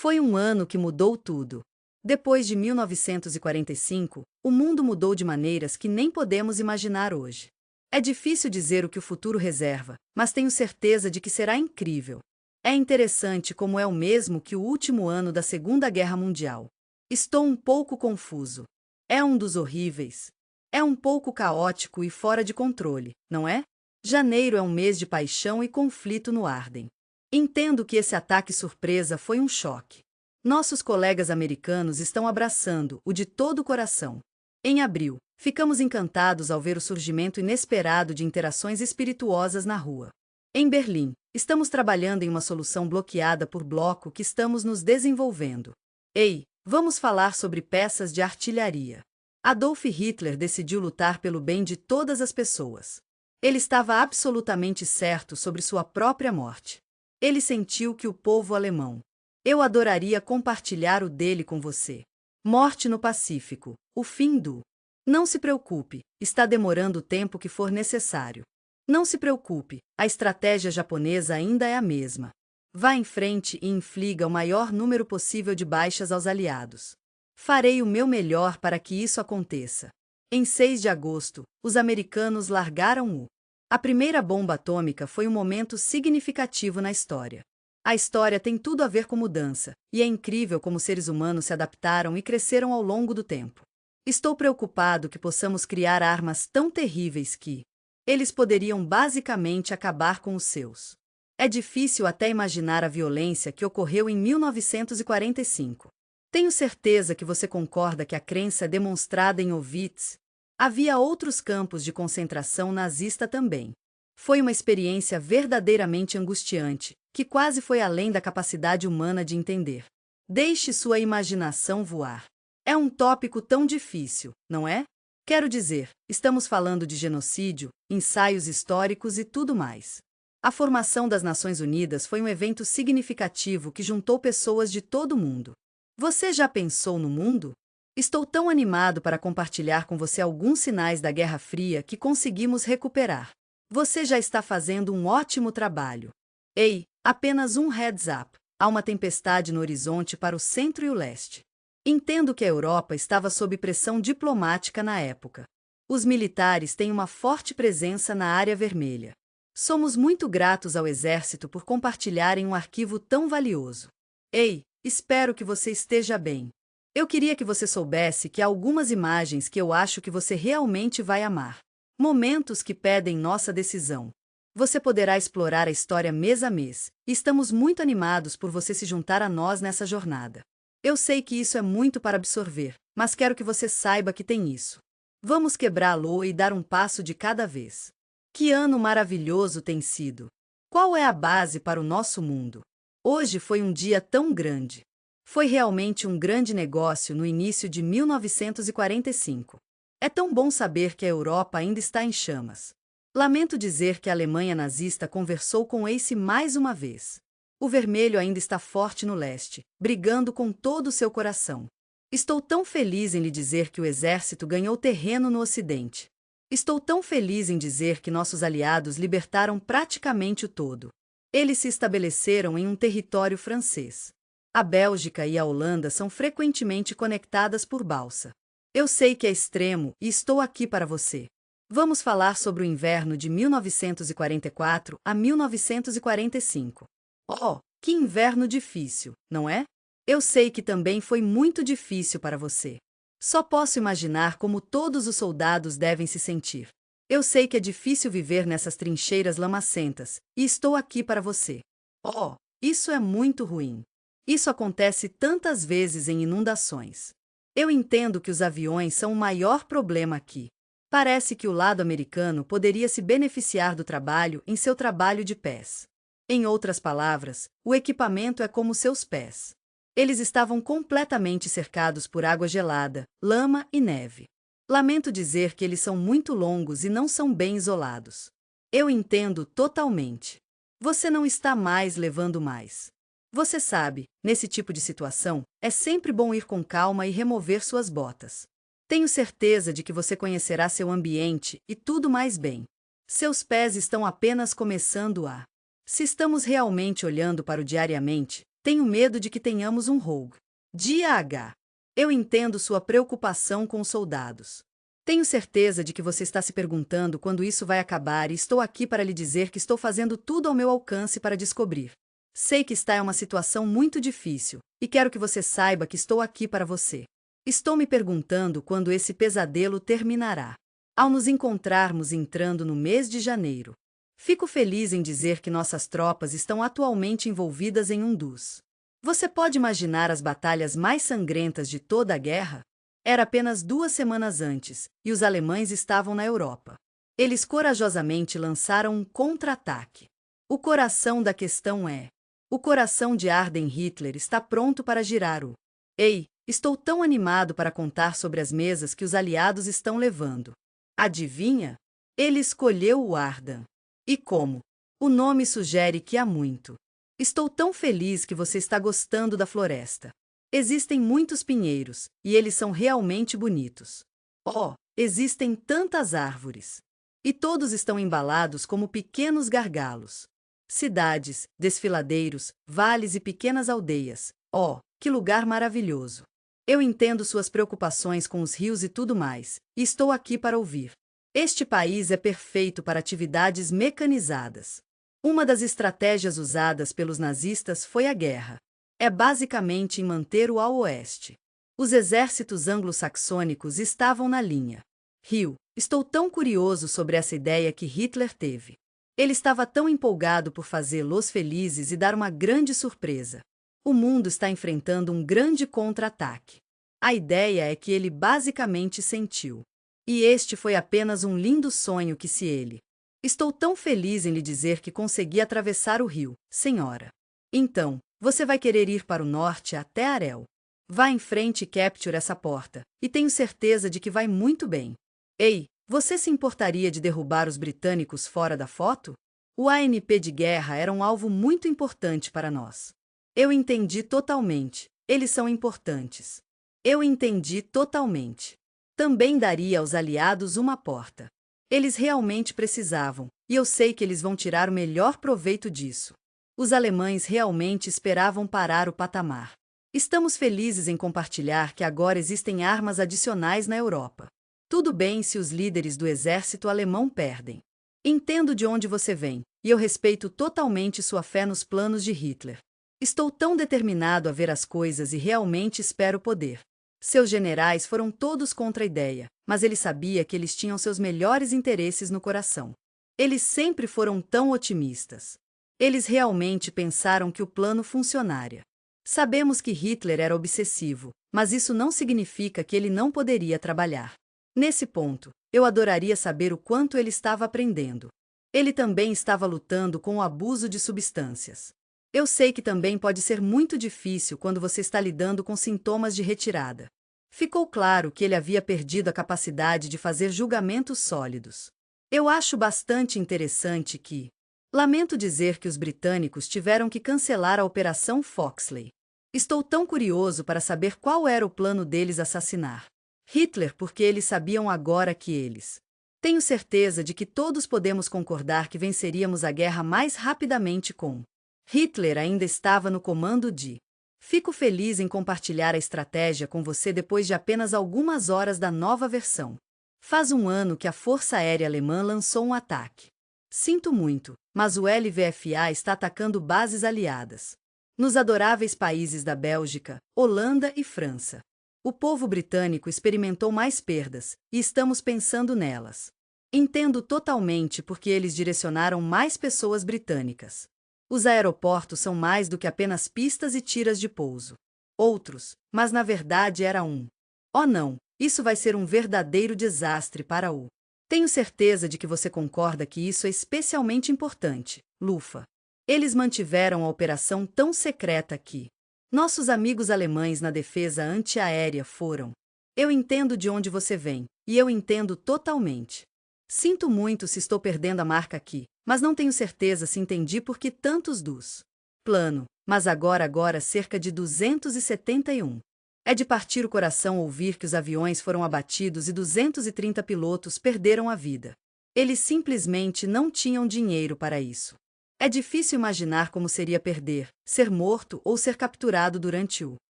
Foi um ano que mudou tudo. Depois de 1945, o mundo mudou de maneiras que nem podemos imaginar hoje. É difícil dizer o que o futuro reserva, mas tenho certeza de que será incrível. É interessante como é o mesmo que o último ano da Segunda Guerra Mundial. Estou um pouco confuso. É um dos horríveis. É um pouco caótico e fora de controle, não é? Janeiro é um mês de paixão e conflito no Arden. Entendo que esse ataque surpresa foi um choque. Nossos colegas americanos estão abraçando-o de todo o coração. Em abril, ficamos encantados ao ver o surgimento inesperado de interações espirituosas na rua. Em Berlim, estamos trabalhando em uma solução bloqueada por bloco que estamos nos desenvolvendo. Ei, vamos falar sobre peças de artilharia. Adolf Hitler decidiu lutar pelo bem de todas as pessoas. Ele estava absolutamente certo sobre sua própria morte. Ele sentiu que o povo alemão. Eu adoraria compartilhar o dele com você. Morte no Pacífico, o fim do. Não se preocupe, está demorando o tempo que for necessário. Não se preocupe, a estratégia japonesa ainda é a mesma. Vá em frente e infliga o maior número possível de baixas aos aliados. Farei o meu melhor para que isso aconteça. Em 6 de agosto, os americanos largaram o. A primeira bomba atômica foi um momento significativo na história. A história tem tudo a ver com mudança, e é incrível como seres humanos se adaptaram e cresceram ao longo do tempo. Estou preocupado que possamos criar armas tão terríveis que eles poderiam basicamente acabar com os seus. É difícil até imaginar a violência que ocorreu em 1945. Tenho certeza que você concorda que a crença é demonstrada em Auschwitz. Havia outros campos de concentração nazista também. Foi uma experiência verdadeiramente angustiante, que quase foi além da capacidade humana de entender. Deixe sua imaginação voar. É um tópico tão difícil, não é? Quero dizer, estamos falando de genocídio, ensaios históricos e tudo mais. A formação das Nações Unidas foi um evento significativo que juntou pessoas de todo o mundo. Você já pensou no mundo? Estou tão animado para compartilhar com você alguns sinais da Guerra Fria que conseguimos recuperar. Você já está fazendo um ótimo trabalho. Ei, apenas um heads up. Há uma tempestade no horizonte para o centro e o leste. Entendo que a Europa estava sob pressão diplomática na época. Os militares têm uma forte presença na área vermelha. Somos muito gratos ao exército por compartilharem um arquivo tão valioso. Ei, espero que você esteja bem. Eu queria que você soubesse que há algumas imagens que eu acho que você realmente vai amar. Momentos que pedem nossa decisão. Você poderá explorar a história mês a mês, e estamos muito animados por você se juntar a nós nessa jornada. Eu sei que isso é muito para absorver, mas quero que você saiba que tem isso. Vamos quebrá-lo e dar um passo de cada vez. Que ano maravilhoso tem sido! Qual é a base para o nosso mundo? Hoje foi um dia tão grande. Foi realmente um grande negócio no início de 1945. É tão bom saber que a Europa ainda está em chamas. Lamento dizer que a Alemanha nazista conversou com Ace mais uma vez. O vermelho ainda está forte no leste, brigando com todo o seu coração. Estou tão feliz em lhe dizer que o exército ganhou terreno no ocidente. Estou tão feliz em dizer que nossos aliados libertaram praticamente o todo. Eles se estabeleceram em um território francês. A Bélgica e a Holanda são frequentemente conectadas por balsa. Eu sei que é extremo e estou aqui para você. Vamos falar sobre o inverno de 1944 a 1945. Oh, que inverno difícil, não é? Eu sei que também foi muito difícil para você. Só posso imaginar como todos os soldados devem se sentir. Eu sei que é difícil viver nessas trincheiras lamacentas, e estou aqui para você. Oh, isso é muito ruim. Isso acontece tantas vezes em inundações. Eu entendo que os aviões são o maior problema aqui. Parece que o lado americano poderia se beneficiar do trabalho em seu trabalho de pés. Em outras palavras, o equipamento é como seus pés. Eles estavam completamente cercados por água gelada, lama e neve. Lamento dizer que eles são muito longos e não são bem isolados. Eu entendo totalmente. Você não está mais levando mais. Você sabe, nesse tipo de situação, é sempre bom ir com calma e remover suas botas. Tenho certeza de que você conhecerá seu ambiente e tudo mais bem. Seus pés estão apenas começando a. Se estamos realmente olhando para o diariamente, Tenho medo de que tenhamos um rogue. Dia H. Eu entendo sua preocupação com os soldados. Tenho certeza de que você está se perguntando quando isso vai acabar e estou aqui para lhe dizer que estou fazendo tudo ao meu alcance para descobrir. Sei que está em uma situação muito difícil e quero que você saiba que estou aqui para você. Estou me perguntando quando esse pesadelo terminará. Ao nos encontrarmos entrando no mês de janeiro, fico feliz em dizer que nossas tropas estão atualmente envolvidas em um dos. Você pode imaginar as batalhas mais sangrentas de toda a guerra? Era apenas 2 semanas antes, e os alemães estavam na Europa. Eles corajosamente lançaram um contra-ataque. O coração da questão é: o coração de Arden Hitler está pronto para girar o. Ei, estou tão animado para contar sobre as mesas que os aliados estão levando. Adivinha? Ele escolheu o Ardan. E como? O nome sugere que há muito. Estou tão feliz que você está gostando da floresta. Existem muitos pinheiros, e eles são realmente bonitos. Oh, existem tantas árvores! E todos estão embalados como pequenos gargalos. Cidades, desfiladeiros, vales e pequenas aldeias. Oh, que lugar maravilhoso! Eu entendo suas preocupações com os rios e tudo mais, e estou aqui para ouvir. Este país é perfeito para atividades mecanizadas. Uma das estratégias usadas pelos nazistas foi a guerra. É basicamente em manter-o ao oeste. Os exércitos anglo-saxônicos estavam na linha. Rio, estou tão curioso sobre essa ideia que Hitler teve. Ele estava tão empolgado por fazê-los felizes e dar uma grande surpresa. O mundo está enfrentando um grande contra-ataque. A ideia é que ele basicamente sentiu. E este foi apenas um lindo sonho que se ele. Estou tão feliz em lhe dizer que consegui atravessar o rio, senhora. Então, você vai querer ir para o norte até Arel. Vá em frente e capture essa porta, e tenho certeza de que vai muito bem. Ei, você se importaria de derrubar os britânicos fora da foto? O ANP de guerra era um alvo muito importante para nós. Eu entendi totalmente, eles são importantes. Eu entendi totalmente. Também daria aos aliados uma porta. Eles realmente precisavam, e eu sei que eles vão tirar o melhor proveito disso. Os alemães realmente esperavam parar o patamar. Estamos felizes em compartilhar que agora existem armas adicionais na Europa. Tudo bem se os líderes do exército alemão perdem. Entendo de onde você vem, e eu respeito totalmente sua fé nos planos de Hitler. Estou tão determinado a ver as coisas e realmente espero poder. Seus generais foram todos contra a ideia, mas ele sabia que eles tinham seus melhores interesses no coração. Eles sempre foram tão otimistas. Eles realmente pensaram que o plano funcionaria. Sabemos que Hitler era obsessivo, mas isso não significa que ele não poderia trabalhar. Nesse ponto, eu adoraria saber o quanto ele estava aprendendo. Ele também estava lutando com o abuso de substâncias. Eu sei que também pode ser muito difícil quando você está lidando com sintomas de retirada. Ficou claro que ele havia perdido a capacidade de fazer julgamentos sólidos. Eu acho bastante interessante que... Lamento dizer que os britânicos tiveram que cancelar a Operação Foxley. Estou tão curioso para saber qual era o plano deles assassinar Hitler, porque eles sabiam agora que eles... Tenho certeza de que todos podemos concordar que venceríamos a guerra mais rapidamente com... Hitler ainda estava no comando de... Fico feliz em compartilhar a estratégia com você depois de apenas algumas horas da nova versão. Faz um ano que a Força Aérea Alemã lançou um ataque. Sinto muito, mas o LVFA está atacando bases aliadas nos adoráveis países da Bélgica, Holanda e França. O povo britânico experimentou mais perdas, e estamos pensando nelas. Entendo totalmente porque eles direcionaram mais pessoas britânicas. Os aeroportos são mais do que apenas pistas e tiras de pouso. Outros, mas na verdade era um. Oh não, isso vai ser um verdadeiro desastre para o... Tenho certeza de que você concorda que isso é especialmente importante, Lufa. Eles mantiveram a operação tão secreta que... Nossos amigos alemães na defesa antiaérea foram... Eu entendo de onde você vem, e eu entendo totalmente. Sinto muito se estou perdendo a marca aqui, mas não tenho certeza se entendi por que tantos dos plano, mas agora cerca de 271. É de partir o coração ouvir que os aviões foram abatidos e 230 pilotos perderam a vida. Eles simplesmente não tinham dinheiro para isso. É difícil imaginar como seria perder, ser morto ou ser capturado durante o.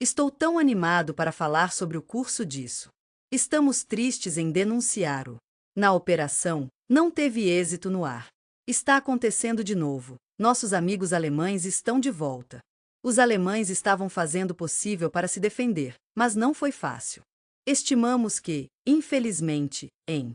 Estou tão animado para falar sobre o curso disso. Estamos tristes em denunciar o. Na operação, não teve êxito no ar. Está acontecendo de novo. Nossos amigos alemães estão de volta. Os alemães estavam fazendo o possível para se defender, mas não foi fácil. Estimamos que, infelizmente, em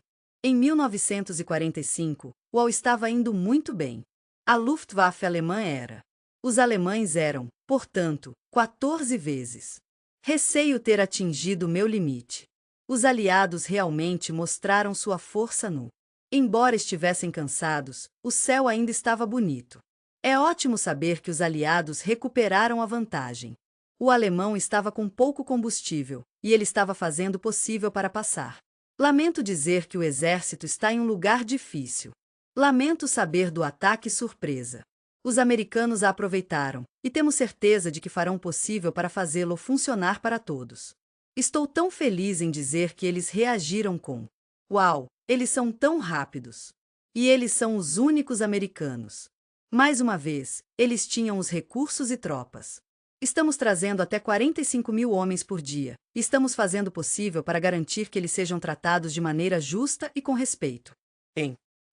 1945, o AU estava indo muito bem. A Luftwaffe alemã era. Os alemães eram, portanto, 14 vezes. Receio ter atingido meu limite. Os aliados realmente mostraram sua força no. Embora estivessem cansados, o céu ainda estava bonito. É ótimo saber que os aliados recuperaram a vantagem. O alemão estava com pouco combustível, e ele estava fazendo o possível para passar. Lamento dizer que o exército está em um lugar difícil. Lamento saber do ataque surpresa. Os americanos a aproveitaram, e temos certeza de que farão o possível para fazê-lo funcionar para todos. Estou tão feliz em dizer que eles reagiram com: uau, eles são tão rápidos! E eles são os únicos americanos. Mais uma vez, eles tinham os recursos e tropas. Estamos trazendo até 45.000 homens por dia, e estamos fazendo o possível para garantir que eles sejam tratados de maneira justa e com respeito.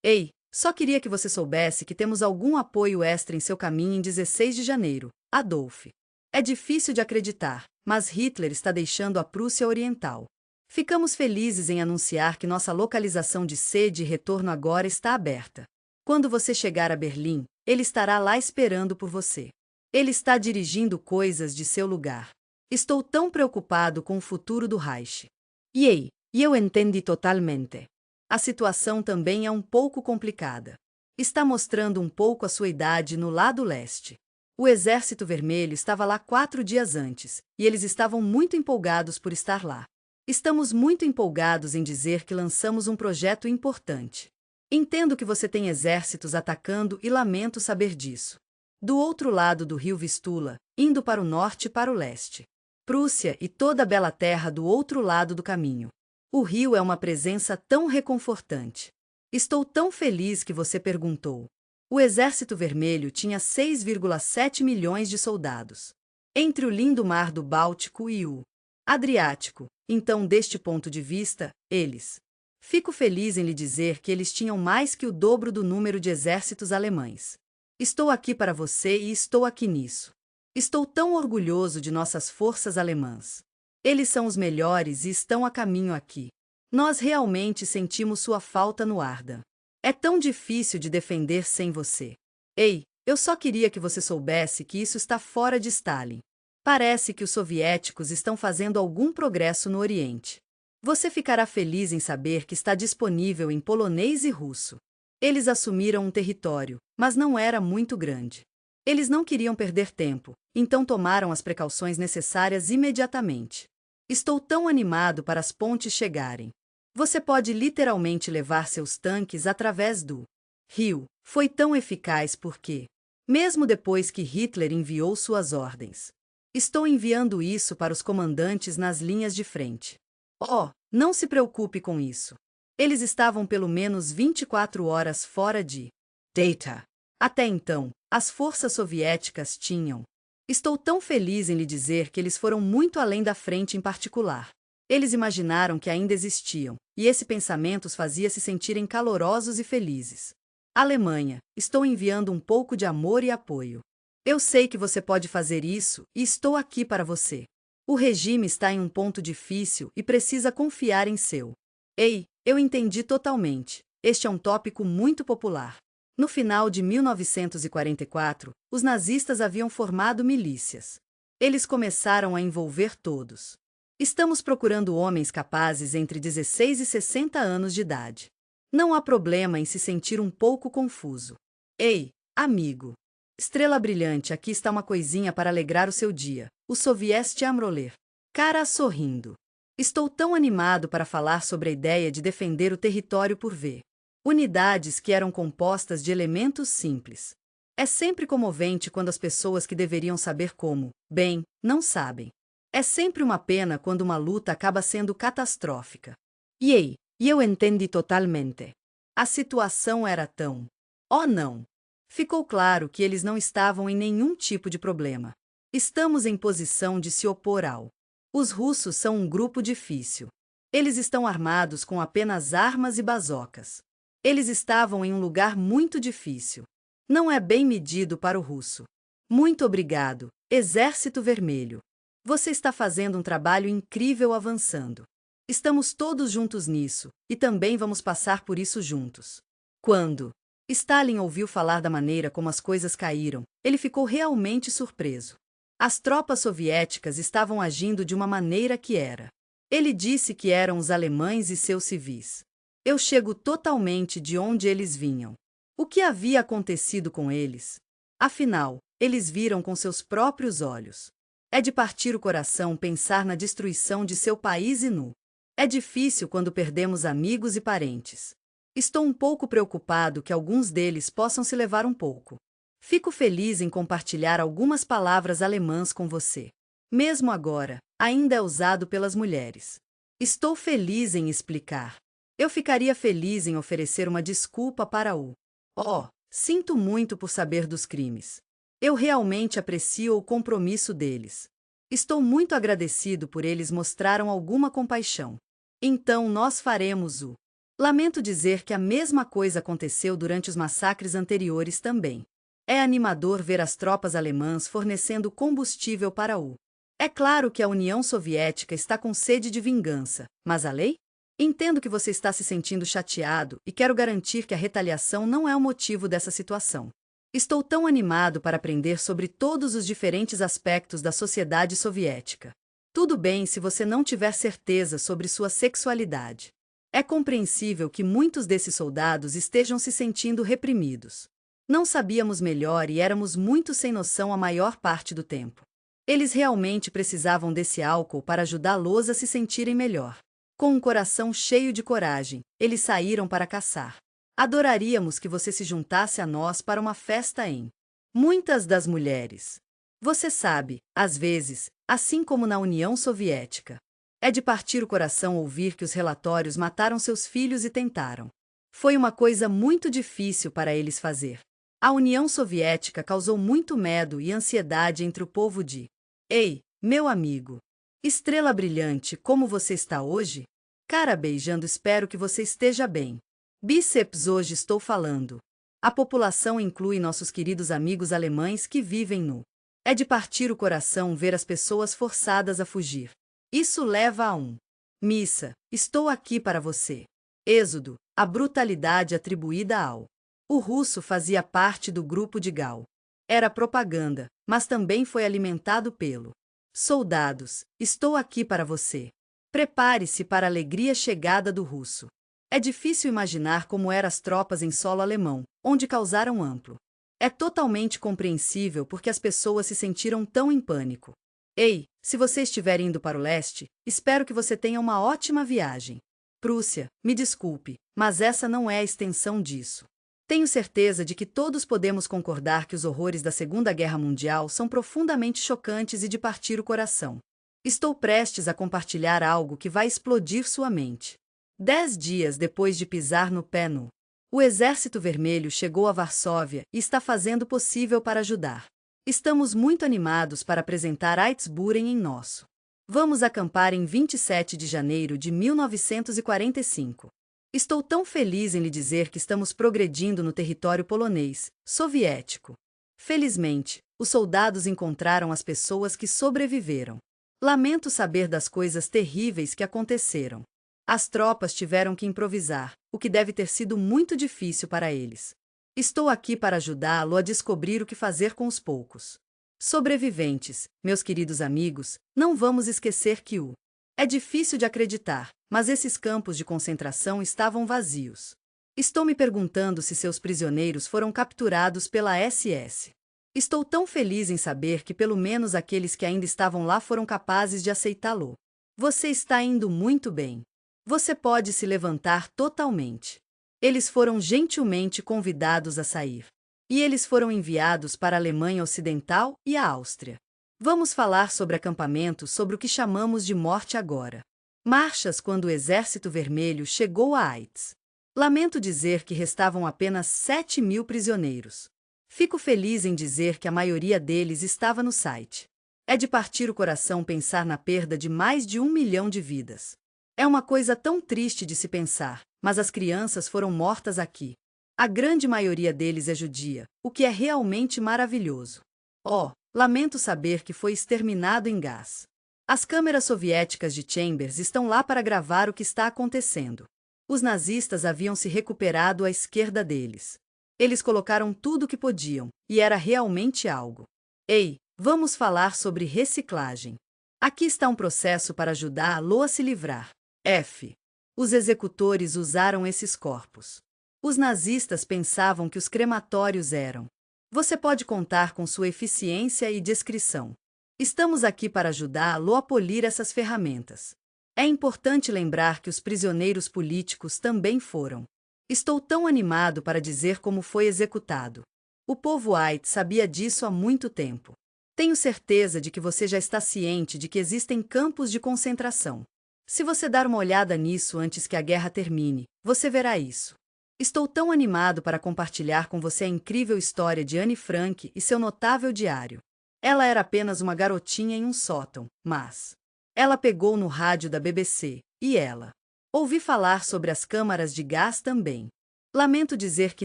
Ei, só queria que você soubesse que temos algum apoio extra em seu caminho em 16 de janeiro, Adolf. É difícil de acreditar, mas Hitler está deixando a Prússia Oriental. Ficamos felizes em anunciar que nossa localização de sede e retorno agora está aberta. Quando você chegar a Berlim, ele estará lá esperando por você. Ele está dirigindo coisas de seu lugar. Estou tão preocupado com o futuro do Reich. E eu entendi totalmente. A situação também é um pouco complicada. Está mostrando um pouco a sua idade no lado leste. O Exército Vermelho estava lá 4 dias antes, e eles estavam muito empolgados por estar lá. Estamos muito empolgados em dizer que lançamos um projeto importante. Entendo que você tem exércitos atacando e lamento saber disso. Do outro lado do rio Vistula, indo para o norte e para o leste. Prússia e toda a bela terra do outro lado do caminho. O rio é uma presença tão reconfortante. Estou tão feliz que você perguntou. O Exército Vermelho tinha 6,7 milhões de soldados. Entre o lindo mar do Báltico e o Adriático, então deste ponto de vista, eles. Fico feliz em lhe dizer que eles tinham mais que o dobro do número de exércitos alemães. Estou aqui para você e estou aqui nisso. Estou tão orgulhoso de nossas forças alemãs. Eles são os melhores e estão a caminho aqui. Nós realmente sentimos sua falta no Arda. É tão difícil de defender sem você. Ei, eu só queria que você soubesse que isso está fora de Stalin. Parece que os soviéticos estão fazendo algum progresso no Oriente. Você ficará feliz em saber que está disponível em polonês e russo. Eles assumiram um território, mas não era muito grande. Eles não queriam perder tempo, então tomaram as precauções necessárias imediatamente. Estou tão animado para as pontes chegarem. Você pode literalmente levar seus tanques através do rio. Foi tão eficaz porque, mesmo depois que Hitler enviou suas ordens, estou enviando isso para os comandantes nas linhas de frente. Oh, não se preocupe com isso. Eles estavam pelo menos 24 horas fora de data. Até então, as forças soviéticas tinham. Estou tão feliz em lhe dizer que eles foram muito além da frente em particular. Eles imaginaram que ainda existiam, e esse pensamento os fazia se sentirem calorosos e felizes. Alemanha, estou enviando um pouco de amor e apoio. Eu sei que você pode fazer isso e estou aqui para você. O regime está em um ponto difícil e precisa confiar em seu. Ei, eu entendi totalmente. Este é um tópico muito popular. No final de 1944, os nazistas haviam formado milícias. Eles começaram a envolver todos. Estamos procurando homens capazes entre 16 e 60 anos de idade. Não há problema em se sentir um pouco confuso. Ei, amigo. Estrela brilhante, aqui está uma coisinha para alegrar o seu dia. O Soviet Amroler. Cara sorrindo. Estou tão animado para falar sobre a ideia de defender o território por V. Unidades que eram compostas de elementos simples. É sempre comovente quando as pessoas que deveriam saber como, bem, não sabem. É sempre uma pena quando uma luta acaba sendo catastrófica. E eu entendi totalmente. A situação era tão... Oh não! Ficou claro que eles não estavam em nenhum tipo de problema. Estamos em posição de se opor ao. Os russos são um grupo difícil. Eles estão armados com apenas armas e bazocas. Eles estavam em um lugar muito difícil. Não é bem medido para o russo. Muito obrigado, Exército Vermelho. Você está fazendo um trabalho incrível avançando. Estamos todos juntos nisso, e também vamos passar por isso juntos. Quando Stalin ouviu falar da maneira como as coisas caíram, ele ficou realmente surpreso. As tropas soviéticas estavam agindo de uma maneira que era. Ele disse que eram os alemães e seus civis. Eu chego totalmente de onde eles vinham. O que havia acontecido com eles? Afinal, eles viram com seus próprios olhos. É de partir o coração pensar na destruição de seu país e nu. É difícil quando perdemos amigos e parentes. Estou um pouco preocupado que alguns deles possam se levar um pouco. Fico feliz em compartilhar algumas palavras alemãs com você. Mesmo agora, ainda é usado pelas mulheres. Estou feliz em explicar. Eu ficaria feliz em oferecer uma desculpa para o. Oh, sinto muito por saber dos crimes. Eu realmente aprecio o compromisso deles. Estou muito agradecido por eles mostraram alguma compaixão. Então nós faremos o. Lamento dizer que a mesma coisa aconteceu durante os massacres anteriores também. É animador ver as tropas alemãs fornecendo combustível para o. É claro que a União Soviética está com sede de vingança, mas a lei? Entendo que você está se sentindo chateado e quero garantir que a retaliação não é o motivo dessa situação. Estou tão animado para aprender sobre todos os diferentes aspectos da sociedade soviética. Tudo bem se você não tiver certeza sobre sua sexualidade. É compreensível que muitos desses soldados estejam se sentindo reprimidos. Não sabíamos melhor e éramos muito sem noção a maior parte do tempo. Eles realmente precisavam desse álcool para ajudá-los a se sentirem melhor. Com um coração cheio de coragem, eles saíram para caçar. Adoraríamos que você se juntasse a nós para uma festa em. Muitas das mulheres. Você sabe, às vezes, assim como na União Soviética. É de partir o coração ouvir que os relatórios mataram seus filhos e tentaram. Foi uma coisa muito difícil para eles fazer. A União Soviética causou muito medo e ansiedade entre o povo de. Ei, meu amigo! Estrela brilhante, como você está hoje? Cara beijando, espero que você esteja bem. Bíceps, hoje estou falando. A população inclui nossos queridos amigos alemães que vivem no. É de partir o coração ver as pessoas forçadas a fugir. Isso leva a um. Missa, estou aqui para você. Êxodo, a brutalidade atribuída ao. O russo fazia parte do grupo de Gal. Era propaganda, mas também foi alimentado pelo. Soldados, estou aqui para você. Prepare-se para a alegria chegada do russo. É difícil imaginar como eram as tropas em solo alemão, onde causaram amplo. É totalmente compreensível porque as pessoas se sentiram tão em pânico. Ei, se você estiver indo para o leste, espero que você tenha uma ótima viagem. Prússia, me desculpe, mas essa não é a extensão disso. Tenho certeza de que todos podemos concordar que os horrores da Segunda Guerra Mundial são profundamente chocantes e de partir o coração. Estou prestes a compartilhar algo que vai explodir sua mente. 10 dias depois de pisar no pé nu, o Exército Vermelho chegou a Varsóvia e está fazendo o possível para ajudar. Estamos muito animados para apresentar Eidsburen em nosso. Vamos acampar em 27 de janeiro de 1945. Estou tão feliz em lhe dizer que estamos progredindo no território polonês, soviético. Felizmente, os soldados encontraram as pessoas que sobreviveram. Lamento saber das coisas terríveis que aconteceram. As tropas tiveram que improvisar, o que deve ter sido muito difícil para eles. Estou aqui para ajudá-lo a descobrir o que fazer com os poucos sobreviventes, meus queridos amigos. Não vamos esquecer que o. É difícil de acreditar, mas esses campos de concentração estavam vazios. Estou me perguntando se seus prisioneiros foram capturados pela SS. Estou tão feliz em saber que pelo menos aqueles que ainda estavam lá foram capazes de aceitá-lo. Você está indo muito bem. Você pode se levantar totalmente. Eles foram gentilmente convidados a sair. E eles foram enviados para a Alemanha Ocidental e a Áustria. Vamos falar sobre acampamentos, sobre o que chamamos de morte agora. Marchas quando o Exército Vermelho chegou a Ais. Lamento dizer que restavam apenas 7.000 prisioneiros. Fico feliz em dizer que a maioria deles estava no site. É de partir o coração pensar na perda de mais de 1 milhão de vidas. É uma coisa tão triste de se pensar, mas as crianças foram mortas aqui. A grande maioria deles é judia, o que é realmente maravilhoso. Oh, lamento saber que foi exterminado em gás. As câmeras soviéticas de Chambers estão lá para gravar o que está acontecendo. Os nazistas haviam se recuperado à esquerda deles. Eles colocaram tudo o que podiam, e era realmente algo. Ei, vamos falar sobre reciclagem. Aqui está um processo para ajudá-lo a se livrar. F. Os executores usaram esses corpos. Os nazistas pensavam que os crematórios eram. Você pode contar com sua eficiência e discrição. Estamos aqui para ajudá-lo a polir essas ferramentas. É importante lembrar que os prisioneiros políticos também foram. Estou tão animado para dizer como foi executado. O povo White sabia disso há muito tempo. Tenho certeza de que você já está ciente de que existem campos de concentração. Se você dar uma olhada nisso antes que a guerra termine, você verá isso. Estou tão animado para compartilhar com você a incrível história de Anne Frank e seu notável diário. Ela era apenas uma garotinha em um sótão, mas ela pegou no rádio da BBC, e ela ouvi falar sobre as câmaras de gás também. Lamento dizer que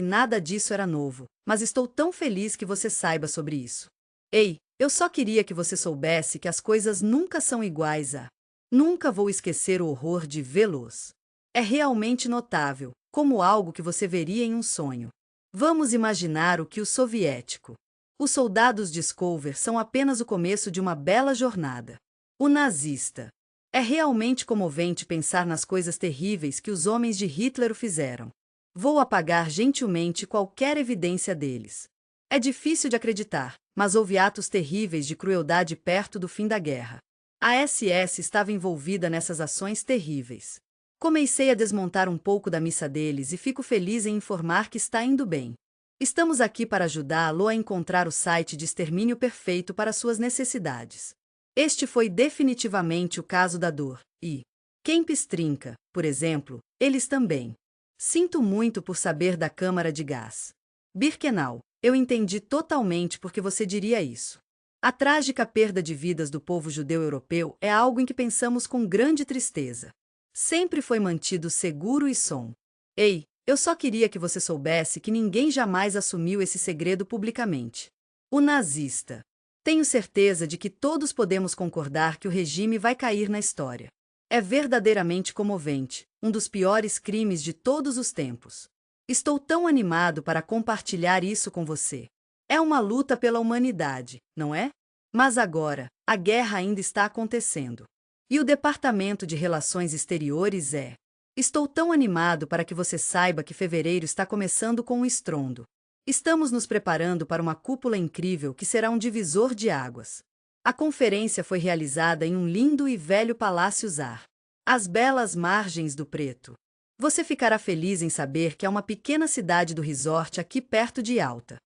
nada disso era novo, mas estou tão feliz que você saiba sobre isso. Ei, eu só queria que você soubesse que as coisas nunca são iguais a... Nunca vou esquecer o horror de vê-los. É realmente notável, como algo que você veria em um sonho. Vamos imaginar o que o soviético. Os soldados Discover são apenas o começo de uma bela jornada. O nazista. É realmente comovente pensar nas coisas terríveis que os homens de Hitler fizeram. Vou apagar gentilmente qualquer evidência deles. É difícil de acreditar, mas houve atos terríveis de crueldade perto do fim da guerra. A SS estava envolvida nessas ações terríveis. Comecei a desmontar um pouco da missa deles e fico feliz em informar que está indo bem. Estamos aqui para ajudá-lo a encontrar o site de extermínio perfeito para suas necessidades. Este foi definitivamente o caso da dor, e Camp Strinka, por exemplo, eles também. Sinto muito por saber da câmara de gás. Birkenau, eu entendi totalmente por que você diria isso. A trágica perda de vidas do povo judeu europeu é algo em que pensamos com grande tristeza. Sempre foi mantido seguro e som. Ei, eu só queria que você soubesse que ninguém jamais assumiu esse segredo publicamente. O nazista. Tenho certeza de que todos podemos concordar que o regime vai cair na história. É verdadeiramente comovente, um dos piores crimes de todos os tempos. Estou tão animado para compartilhar isso com você. É uma luta pela humanidade, não é? Mas agora, a guerra ainda está acontecendo. E o Departamento de Relações Exteriores é... Estou tão animado para que você saiba que fevereiro está começando com um estrondo. Estamos nos preparando para uma cúpula incrível que será um divisor de águas. A conferência foi realizada em um lindo e velho Palácio Czar, às belas margens do Preto. Você ficará feliz em saber que é uma pequena cidade do resort aqui perto de Yalta.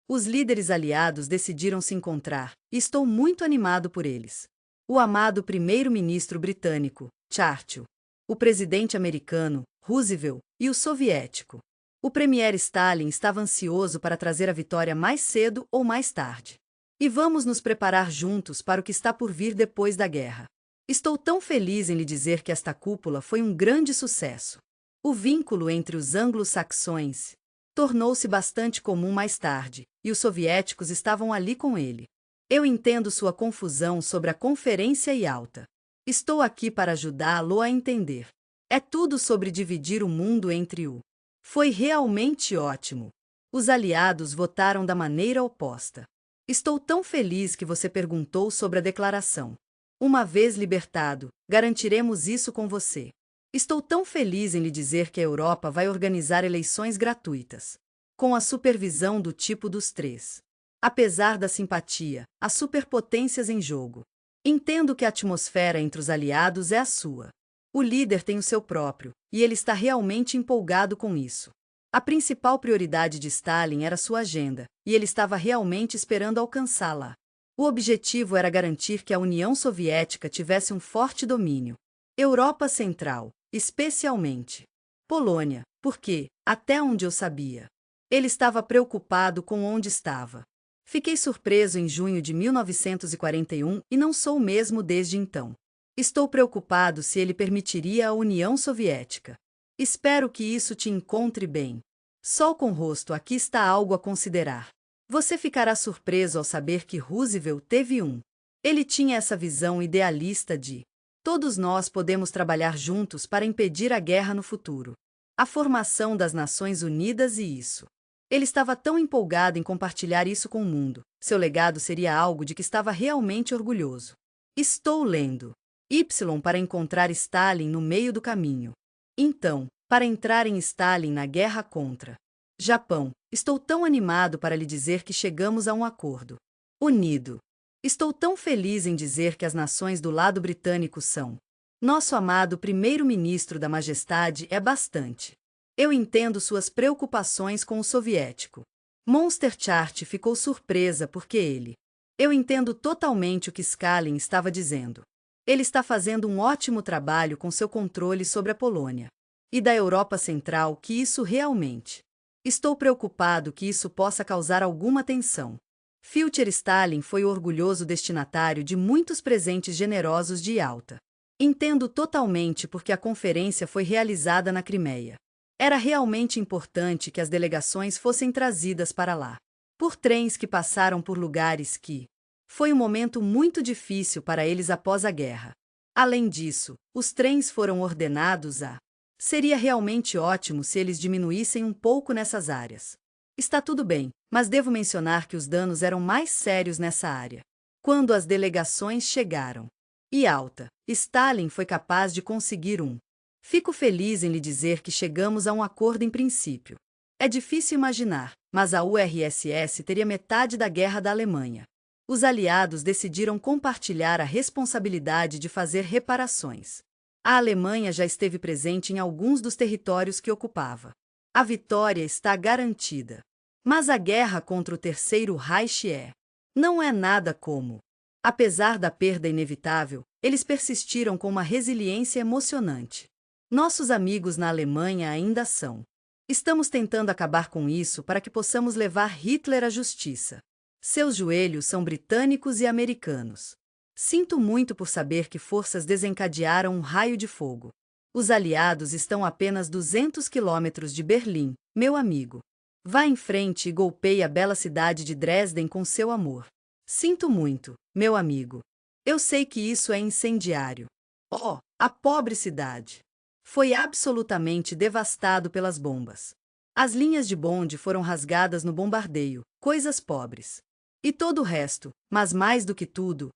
Os líderes aliados decidiram se encontrar, e estou muito animado por eles. O amado primeiro-ministro britânico, Churchill, o presidente americano, Roosevelt, e o soviético. O premier Stalin estava ansioso para trazer a vitória mais cedo ou mais tarde. E vamos nos preparar juntos para o que está por vir depois da guerra. Estou tão feliz em lhe dizer que esta cúpula foi um grande sucesso. O vínculo entre os anglo-saxões tornou-se bastante comum mais tarde, e os soviéticos estavam ali com ele. Eu entendo sua confusão sobre a Conferência Yalta. Estou aqui para ajudá-lo a entender. É tudo sobre dividir o mundo entre o. Foi realmente ótimo. Os aliados votaram da maneira oposta. Estou tão feliz que você perguntou sobre a declaração. Uma vez libertado, garantiremos isso com você. Estou tão feliz em lhe dizer que a Europa vai organizar eleições gratuitas, com a supervisão do tipo dos três. Apesar da simpatia, há superpotências em jogo. Entendo que a atmosfera entre os aliados é a sua. O líder tem o seu próprio, e ele está realmente empolgado com isso. A principal prioridade de Stalin era sua agenda, e ele estava realmente esperando alcançá-la. O objetivo era garantir que a União Soviética tivesse um forte domínio. Europa Central, especialmente Polônia, porque, até onde eu sabia, Ele estava preocupado com onde estava. Fiquei surpreso em junho de 1941 e não sou o mesmo desde então. Estou preocupado se ele permitiria a União Soviética. Espero que isso te encontre bem. Sol com rosto, aqui está algo a considerar. Você ficará surpreso ao saber que Roosevelt teve um. Ele tinha essa visão idealista de: todos nós podemos trabalhar juntos para impedir a guerra no futuro. A formação das Nações Unidas e isso. Ele estava tão empolgado em compartilhar isso com o mundo. Seu legado seria algo de que estava realmente orgulhoso. Estou lendo Y para encontrar Stalin no meio do caminho. Então, para entrar em Stalin na guerra contra Japão, estou tão animado para lhe dizer que chegamos a um acordo. Unido. Estou tão feliz em dizer que as nações do lado britânico são. Nosso amado primeiro-ministro da Majestade é bastante. Eu entendo suas preocupações com o soviético. Monster Chart ficou surpresa porque ele. Eu entendo totalmente o que Stalin estava dizendo. Ele está fazendo um ótimo trabalho com seu controle sobre a Polônia. E da Europa Central que isso realmente. Estou preocupado que isso possa causar alguma tensão. Future Stalin foi o orgulhoso destinatário de muitos presentes generosos de Yalta. Entendo totalmente porque a conferência foi realizada na Crimeia. Era realmente importante que as delegações fossem trazidas para lá. Por trens que passaram por lugares que. Foi um momento muito difícil para eles após a guerra. Além disso, os trens foram ordenados a. Seria realmente ótimo se eles diminuíssem um pouco nessas áreas. Está tudo bem, mas devo mencionar que os danos eram mais sérios nessa área. Quando as delegações chegaram. Yalta, Stalin foi capaz de conseguir um. Fico feliz em lhe dizer que chegamos a um acordo em princípio. É difícil imaginar, mas a URSS teria metade da guerra da Alemanha. Os aliados decidiram compartilhar a responsabilidade de fazer reparações. A Alemanha já esteve presente em alguns dos territórios que ocupava. A vitória está garantida. Mas a guerra contra o Terceiro Reich não é nada como. Apesar da perda inevitável, eles persistiram com uma resiliência emocionante. Nossos amigos na Alemanha ainda são. Estamos tentando acabar com isso para que possamos levar Hitler à justiça. Seus joelhos são britânicos e americanos. Sinto muito por saber que forças desencadearam um raio de fogo. Os aliados estão a apenas 200 quilômetros de Berlim, meu amigo. Vá em frente e golpeie a bela cidade de Dresden com seu amor. Sinto muito, meu amigo. Eu sei que isso é incendiário. Oh, a pobre cidade! Foi absolutamente devastado pelas bombas. As linhas de bonde foram rasgadas no bombardeio, coisas pobres. E todo o resto, mas mais do que tudo,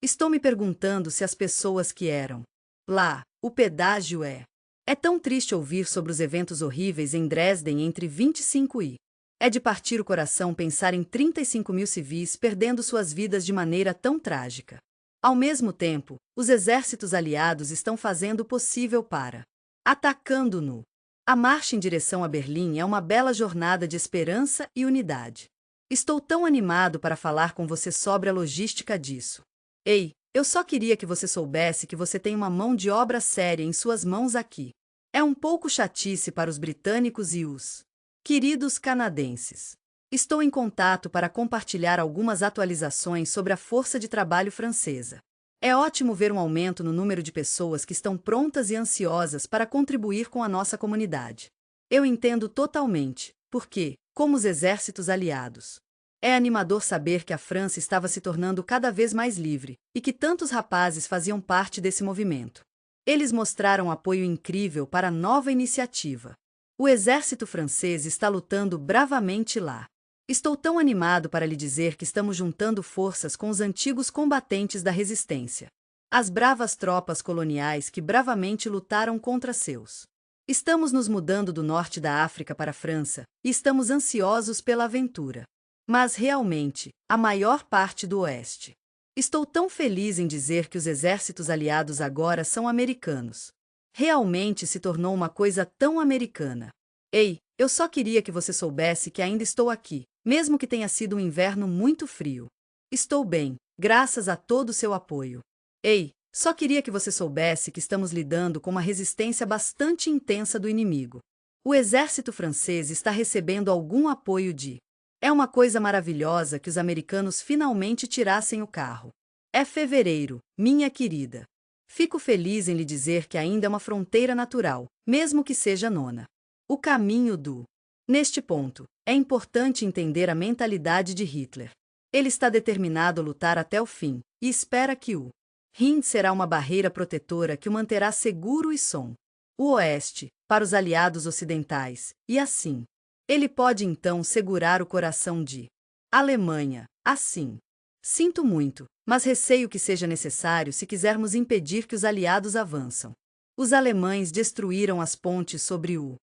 Estou me perguntando se as pessoas que eram lá, o pedágio é. É tão triste ouvir sobre os eventos horríveis em Dresden entre 25 e. É de partir o coração pensar em 35 mil civis perdendo suas vidas de maneira tão trágica. Ao mesmo tempo, os exércitos aliados estão fazendo o possível para atacando-no. A marcha em direção a Berlim é uma bela jornada de esperança e unidade. Estou tão animado para falar com você sobre a logística disso. Ei, eu só queria que você soubesse que você tem uma mão de obra séria em suas mãos aqui. É um pouco chatice para os britânicos e os queridos canadenses. Estou em contato para compartilhar algumas atualizações sobre a força de trabalho francesa. É ótimo ver um aumento no número de pessoas que estão prontas e ansiosas para contribuir com a nossa comunidade. Eu entendo totalmente, porque, como os exércitos aliados, é animador saber que a França estava se tornando cada vez mais livre e que tantos rapazes faziam parte desse movimento. Eles mostraram apoio incrível para a nova iniciativa. O exército francês está lutando bravamente lá. Estou tão animado para lhe dizer que estamos juntando forças com os antigos combatentes da resistência. As bravas tropas coloniais que bravamente lutaram contra seus. Estamos nos mudando do norte da África para a França e estamos ansiosos pela aventura. Mas realmente, a maior parte do oeste. Estou tão feliz em dizer que os exércitos aliados agora são americanos. Realmente se tornou uma coisa tão americana. Ei, eu só queria que você soubesse que ainda estou aqui, mesmo que tenha sido um inverno muito frio. Estou bem, graças a todo o seu apoio. Ei, só queria que você soubesse que estamos lidando com uma resistência bastante intensa do inimigo. O exército francês está recebendo algum apoio de... É uma coisa maravilhosa que os americanos finalmente tirassem o carro. É fevereiro, minha querida. Fico feliz em lhe dizer que ainda é uma fronteira natural, mesmo que seja nona. O caminho do... Neste ponto, é importante entender a mentalidade de Hitler. Ele está determinado a lutar até o fim, e espera que o Rhin será uma barreira protetora que o manterá seguro e som. O Oeste, para os aliados ocidentais, e assim. Ele pode então segurar o coração de Alemanha, assim. Sinto muito, mas receio que seja necessário se quisermos impedir que os aliados avançam. Os alemães destruíram as pontes sobre o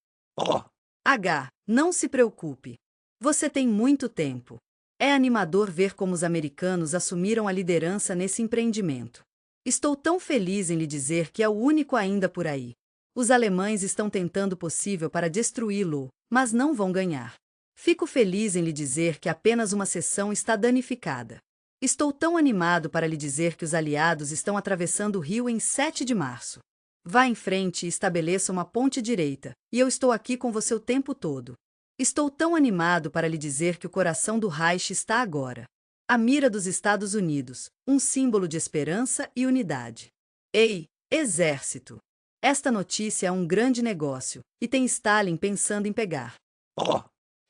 Não se preocupe. Você tem muito tempo. É animador ver como os americanos assumiram a liderança nesse empreendimento. Estou tão feliz em lhe dizer que é o único ainda por aí. Os alemães estão tentando o possível para destruí-lo, mas não vão ganhar. Fico feliz em lhe dizer que apenas uma seção está danificada. Estou tão animado para lhe dizer que os aliados estão atravessando o rio em 7 de março. Vá em frente e estabeleça uma ponte direita, e eu estou aqui com você o tempo todo. Estou tão animado para lhe dizer que o coração do Reich está agora. A mira dos Estados Unidos, um símbolo de esperança e unidade. Ei, exército! Esta notícia é um grande negócio, e tem Stalin pensando em pegar.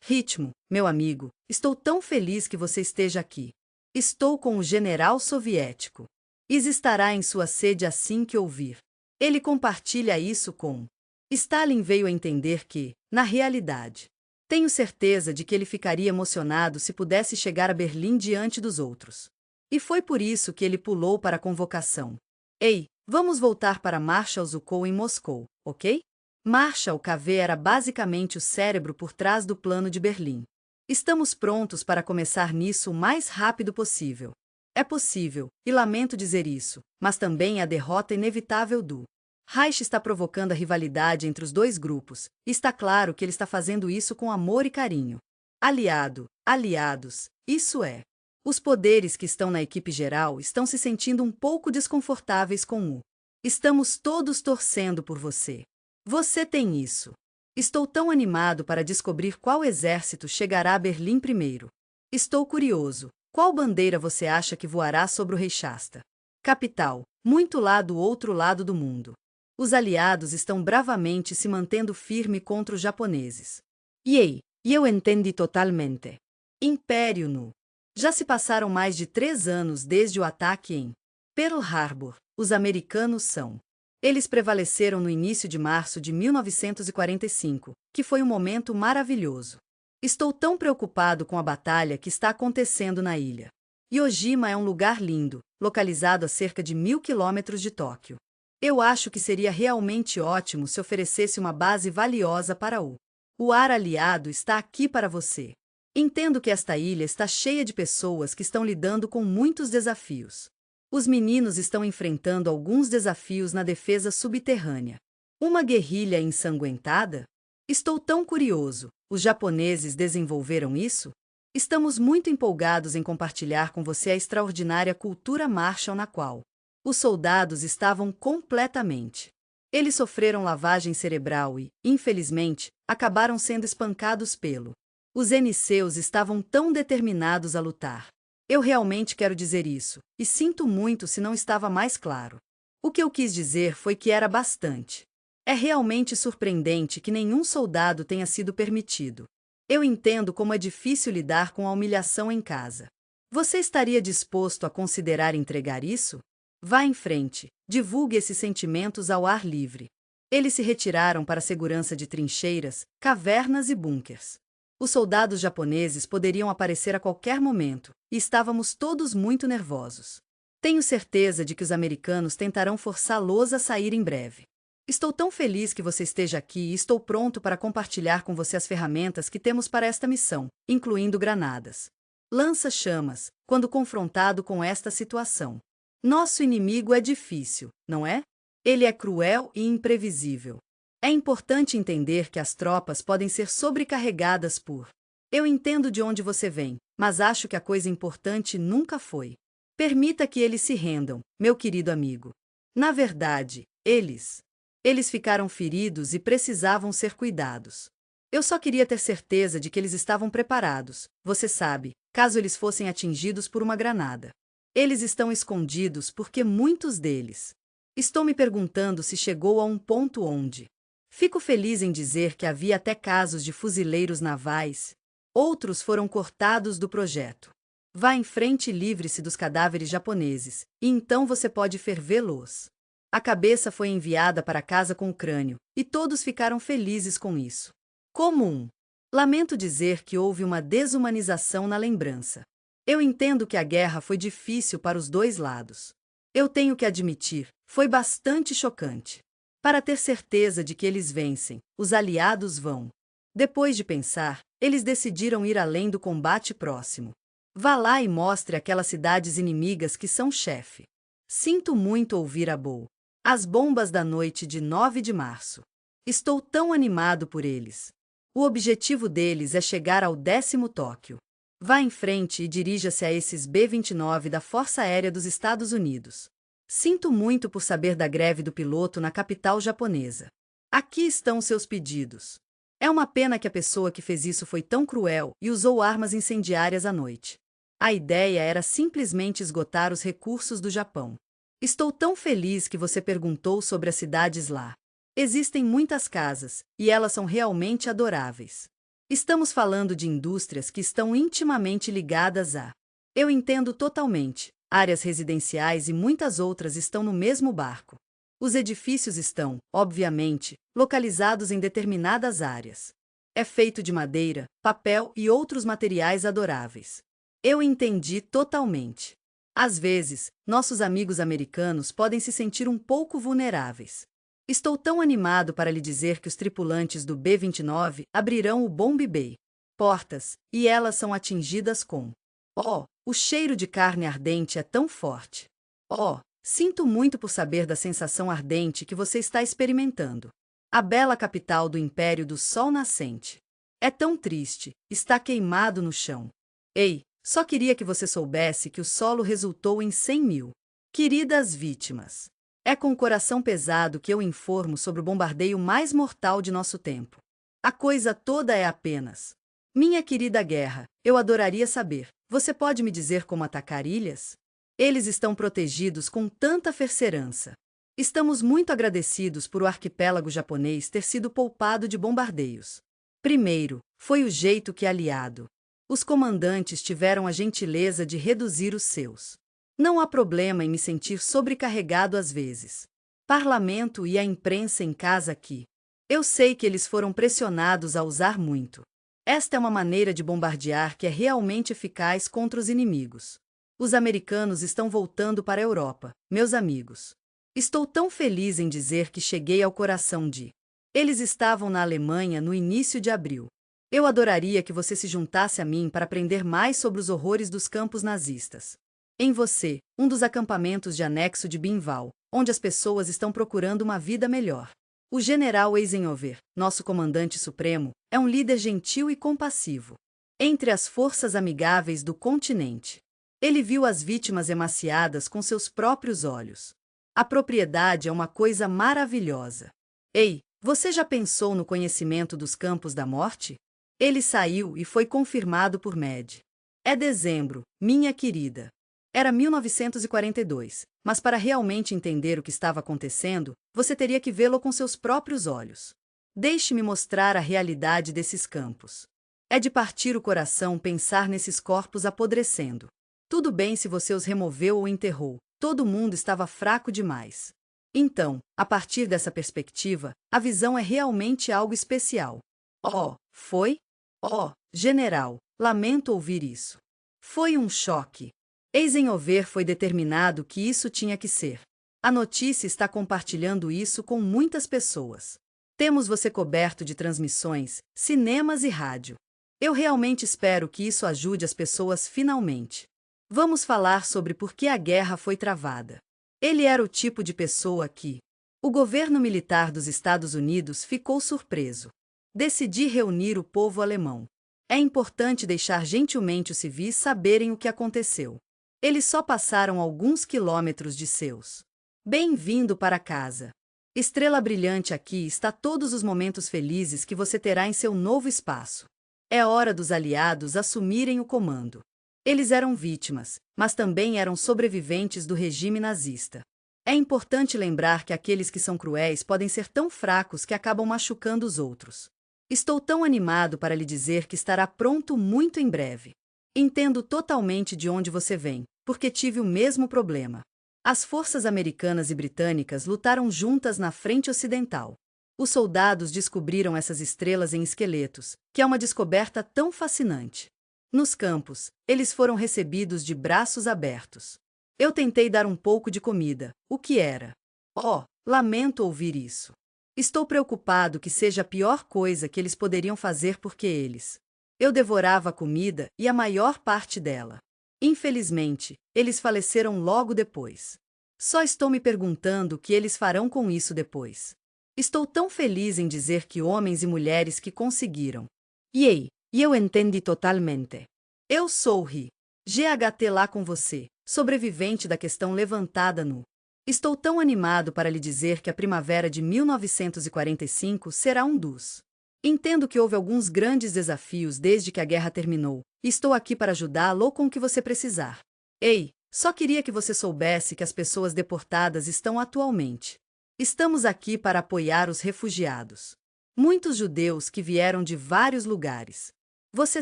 Ritmo, meu amigo, estou tão feliz que você esteja aqui. Estou com o general soviético. Is estará em sua sede assim que ouvir. Ele compartilha isso com... Stalin veio a entender que, na realidade, tenho certeza de que ele ficaria emocionado se pudesse chegar a Berlim diante dos outros. E foi por isso que ele pulou para a convocação. Ei, vamos voltar para Marshal Zhukov em Moscou, ok? Marshal KV era basicamente o cérebro por trás do plano de Berlim. Estamos prontos para começar nisso o mais rápido possível. É possível, e lamento dizer isso, mas também a derrota inevitável do Reich está provocando a rivalidade entre os dois grupos, e está claro que ele está fazendo isso com amor e carinho. Aliados, isso é. Os poderes que estão na equipe geral estão se sentindo um pouco desconfortáveis com o... Estamos todos torcendo por você. Você tem isso. Estou tão animado para descobrir qual exército chegará a Berlim primeiro. Estou curioso. Qual bandeira você acha que voará sobre o Reichstag? Capital, muito lá do outro lado do mundo. Os aliados estão bravamente se mantendo firme contra os japoneses. E eu entendi totalmente. Império no... Já se passaram mais de 3 anos desde o ataque em Pearl Harbor. Os americanos são... Eles prevaleceram no início de março de 1945, que foi um momento maravilhoso. Estou tão preocupado com a batalha que está acontecendo na ilha. Iwo-Jima é um lugar lindo, localizado a cerca de 1.000 quilômetros de Tóquio. Eu acho que seria realmente ótimo se oferecesse uma base valiosa para o ar aliado está aqui para você. Entendo que esta ilha está cheia de pessoas que estão lidando com muitos desafios. Os meninos estão enfrentando alguns desafios na defesa subterrânea. Uma guerrilha ensanguentada? Estou tão curioso. Os japoneses desenvolveram isso? Estamos muito empolgados em compartilhar com você a extraordinária cultura Marshall na qual os soldados estavam completamente. Eles sofreram lavagem cerebral e, infelizmente, acabaram sendo espancados pelo... Os NCs estavam tão determinados a lutar. Eu realmente quero dizer isso, e sinto muito se não estava mais claro. O que eu quis dizer foi que era bastante. É realmente surpreendente que nenhum soldado tenha sido permitido. Eu entendo como é difícil lidar com a humilhação em casa. Você estaria disposto a considerar entregar isso? Vá em frente, divulgue esses sentimentos ao ar livre. Eles se retiraram para a segurança de trincheiras, cavernas e bunkers. Os soldados japoneses poderiam aparecer a qualquer momento, e estávamos todos muito nervosos. Tenho certeza de que os americanos tentarão forçá-los a sair em breve. Estou tão feliz que você esteja aqui e estou pronto para compartilhar com você as ferramentas que temos para esta missão, incluindo granadas. Lança-chamas, quando confrontado com esta situação. Nosso inimigo é difícil, não é? Ele é cruel e imprevisível. É importante entender que as tropas podem ser sobrecarregadas por... Eu entendo de onde você vem, mas acho que a coisa importante nunca foi. Permita que eles se rendam, meu querido amigo. Na verdade, eles Eles ficaram feridos e precisavam ser cuidados. Eu só queria ter certeza de que eles estavam preparados, você sabe, caso eles fossem atingidos por uma granada. Eles estão escondidos porque muitos deles. Estou me perguntando se chegou a um ponto onde. Fico feliz em dizer que havia até casos de fuzileiros navais. Outros foram cortados do projeto. Vá em frente e livre-se dos cadáveres japoneses, e então você pode fervê-los. A cabeça foi enviada para casa com o crânio, e todos ficaram felizes com isso. Comum. Lamento dizer que houve uma desumanização na lembrança. Eu entendo que a guerra foi difícil para os dois lados. Eu tenho que admitir, foi bastante chocante. Para ter certeza de que eles vencem, os aliados vão. Depois de pensar, eles decidiram ir além do combate próximo. Vá lá e mostre aquelas cidades inimigas que são chefe. Sinto muito ouvir a Bow. As bombas da noite de 9 de março. Estou tão animado por eles. O objetivo deles é chegar ao 10º Tóquio. Vá em frente e dirija-se a esses B-29 da Força Aérea dos Estados Unidos. Sinto muito por saber da greve do piloto na capital japonesa. Aqui estão seus pedidos. É uma pena que a pessoa que fez isso foi tão cruel e usou armas incendiárias à noite. A ideia era simplesmente esgotar os recursos do Japão. Estou tão feliz que você perguntou sobre as cidades lá. Existem muitas casas, e elas são realmente adoráveis. Estamos falando de indústrias que estão intimamente ligadas a. Eu entendo totalmente. Áreas residenciais e muitas outras estão no mesmo barco. Os edifícios estão, obviamente, localizados em determinadas áreas. É feito de madeira, papel e outros materiais adoráveis. Eu entendi totalmente. Às vezes, nossos amigos americanos podem se sentir um pouco vulneráveis. Estou tão animado para lhe dizer que os tripulantes do B-29 abrirão o Bomb Bay. Portas, e elas são atingidas com. Oh, o cheiro de carne ardente é tão forte. Oh, sinto muito por saber da sensação ardente que você está experimentando. A bela capital do Império do Sol Nascente. É tão triste, está queimado no chão. Ei, só queria que você soubesse que o solo resultou em 100.000. Queridas vítimas. É com o coração pesado que eu informo sobre o bombardeio mais mortal de nosso tempo. A coisa toda é apenas. Minha querida guerra, eu adoraria saber. Você pode me dizer como atacar ilhas? Eles estão protegidos com tanta perseverança. Estamos muito agradecidos por o arquipélago japonês ter sido poupado de bombardeios. Primeiro, foi o jeito que aliado. Os comandantes tiveram a gentileza de reduzir os seus. Não há problema em me sentir sobrecarregado às vezes. Parlamento e a imprensa em casa aqui. Eu sei que eles foram pressionados a usar muito. Esta é uma maneira de bombardear que é realmente eficaz contra os inimigos. Os americanos estão voltando para a Europa, meus amigos. Estou tão feliz em dizer que cheguei ao coração de. Eles estavam na Alemanha no início de abril. Eu adoraria que você se juntasse a mim para aprender mais sobre os horrores dos campos nazistas. Em você, um dos acampamentos de anexo de Binval, onde as pessoas estão procurando uma vida melhor. O general Eisenhower, nosso comandante supremo, é um líder gentil e compassivo. Entre as forças amigáveis do continente. Ele viu as vítimas emaciadas com seus próprios olhos. A propriedade é uma coisa maravilhosa. Ei, você já pensou no conhecimento dos campos da morte? Ele saiu e foi confirmado por Med. É dezembro, minha querida. Era 1942, mas para realmente entender o que estava acontecendo, você teria que vê-lo com seus próprios olhos. Deixe-me mostrar a realidade desses campos. É de partir o coração pensar nesses corpos apodrecendo. Tudo bem se você os removeu ou enterrou, todo mundo estava fraco demais. Então, a partir dessa perspectiva, a visão é realmente algo especial. Oh, foi? Oh, general, lamento ouvir isso. Foi um choque. Eisenhower foi determinado que isso tinha que ser. A notícia está compartilhando isso com muitas pessoas. Temos você coberto de transmissões, cinemas e rádio. Eu realmente espero que isso ajude as pessoas finalmente. Vamos falar sobre por que a guerra foi travada. Ele era o tipo de pessoa que o governo militar dos Estados Unidos ficou surpreso. Decidi reunir o povo alemão. É importante deixar gentilmente os civis saberem o que aconteceu. Eles só passaram alguns quilômetros de seus. Bem-vindo para casa. Estrela brilhante, aqui está todos os momentos felizes que você terá em seu novo espaço. É hora dos aliados assumirem o comando. Eles eram vítimas, mas também eram sobreviventes do regime nazista. É importante lembrar que aqueles que são cruéis podem ser tão fracos que acabam machucando os outros. Estou tão animado para lhe dizer que estará pronto muito em breve. Entendo totalmente de onde você vem, porque tive o mesmo problema. As forças americanas e britânicas lutaram juntas na frente ocidental. Os soldados descobriram essas estrelas em esqueletos, que é uma descoberta tão fascinante. Nos campos, eles foram recebidos de braços abertos. Eu tentei dar um pouco de comida, o que era. Oh, lamento ouvir isso. Estou preocupado que seja a pior coisa que eles poderiam fazer porque eles. Eu devorava a comida e a maior parte dela. Infelizmente, eles faleceram logo depois. Só estou me perguntando o que eles farão com isso depois. Estou tão feliz em dizer que homens e mulheres que conseguiram. E eu entendi totalmente. Eu sou Ri. GHT lá com você, sobrevivente da questão levantada no. Estou tão animado para lhe dizer que a primavera de 1945 será um dos. Entendo que houve alguns grandes desafios desde que a guerra terminou, e estou aqui para ajudá-lo com o que você precisar. Ei, só queria que você soubesse que as pessoas deportadas estão atualmente. Estamos aqui para apoiar os refugiados. Muitos judeus que vieram de vários lugares. Você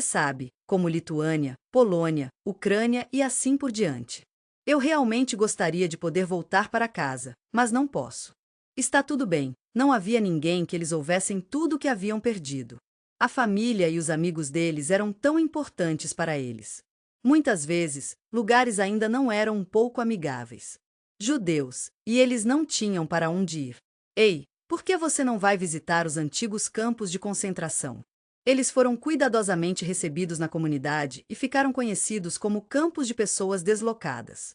sabe, como Lituânia, Polônia, Ucrânia e assim por diante. Eu realmente gostaria de poder voltar para casa, mas não posso. Está tudo bem, não havia ninguém que eles houvessem tudo o que haviam perdido. A família e os amigos deles eram tão importantes para eles. Muitas vezes, lugares ainda não eram um pouco amigáveis. Judeus, e eles não tinham para onde ir. Ei, por que você não vai visitar os antigos campos de concentração? Eles foram cuidadosamente recebidos na comunidade e ficaram conhecidos como campos de pessoas deslocadas.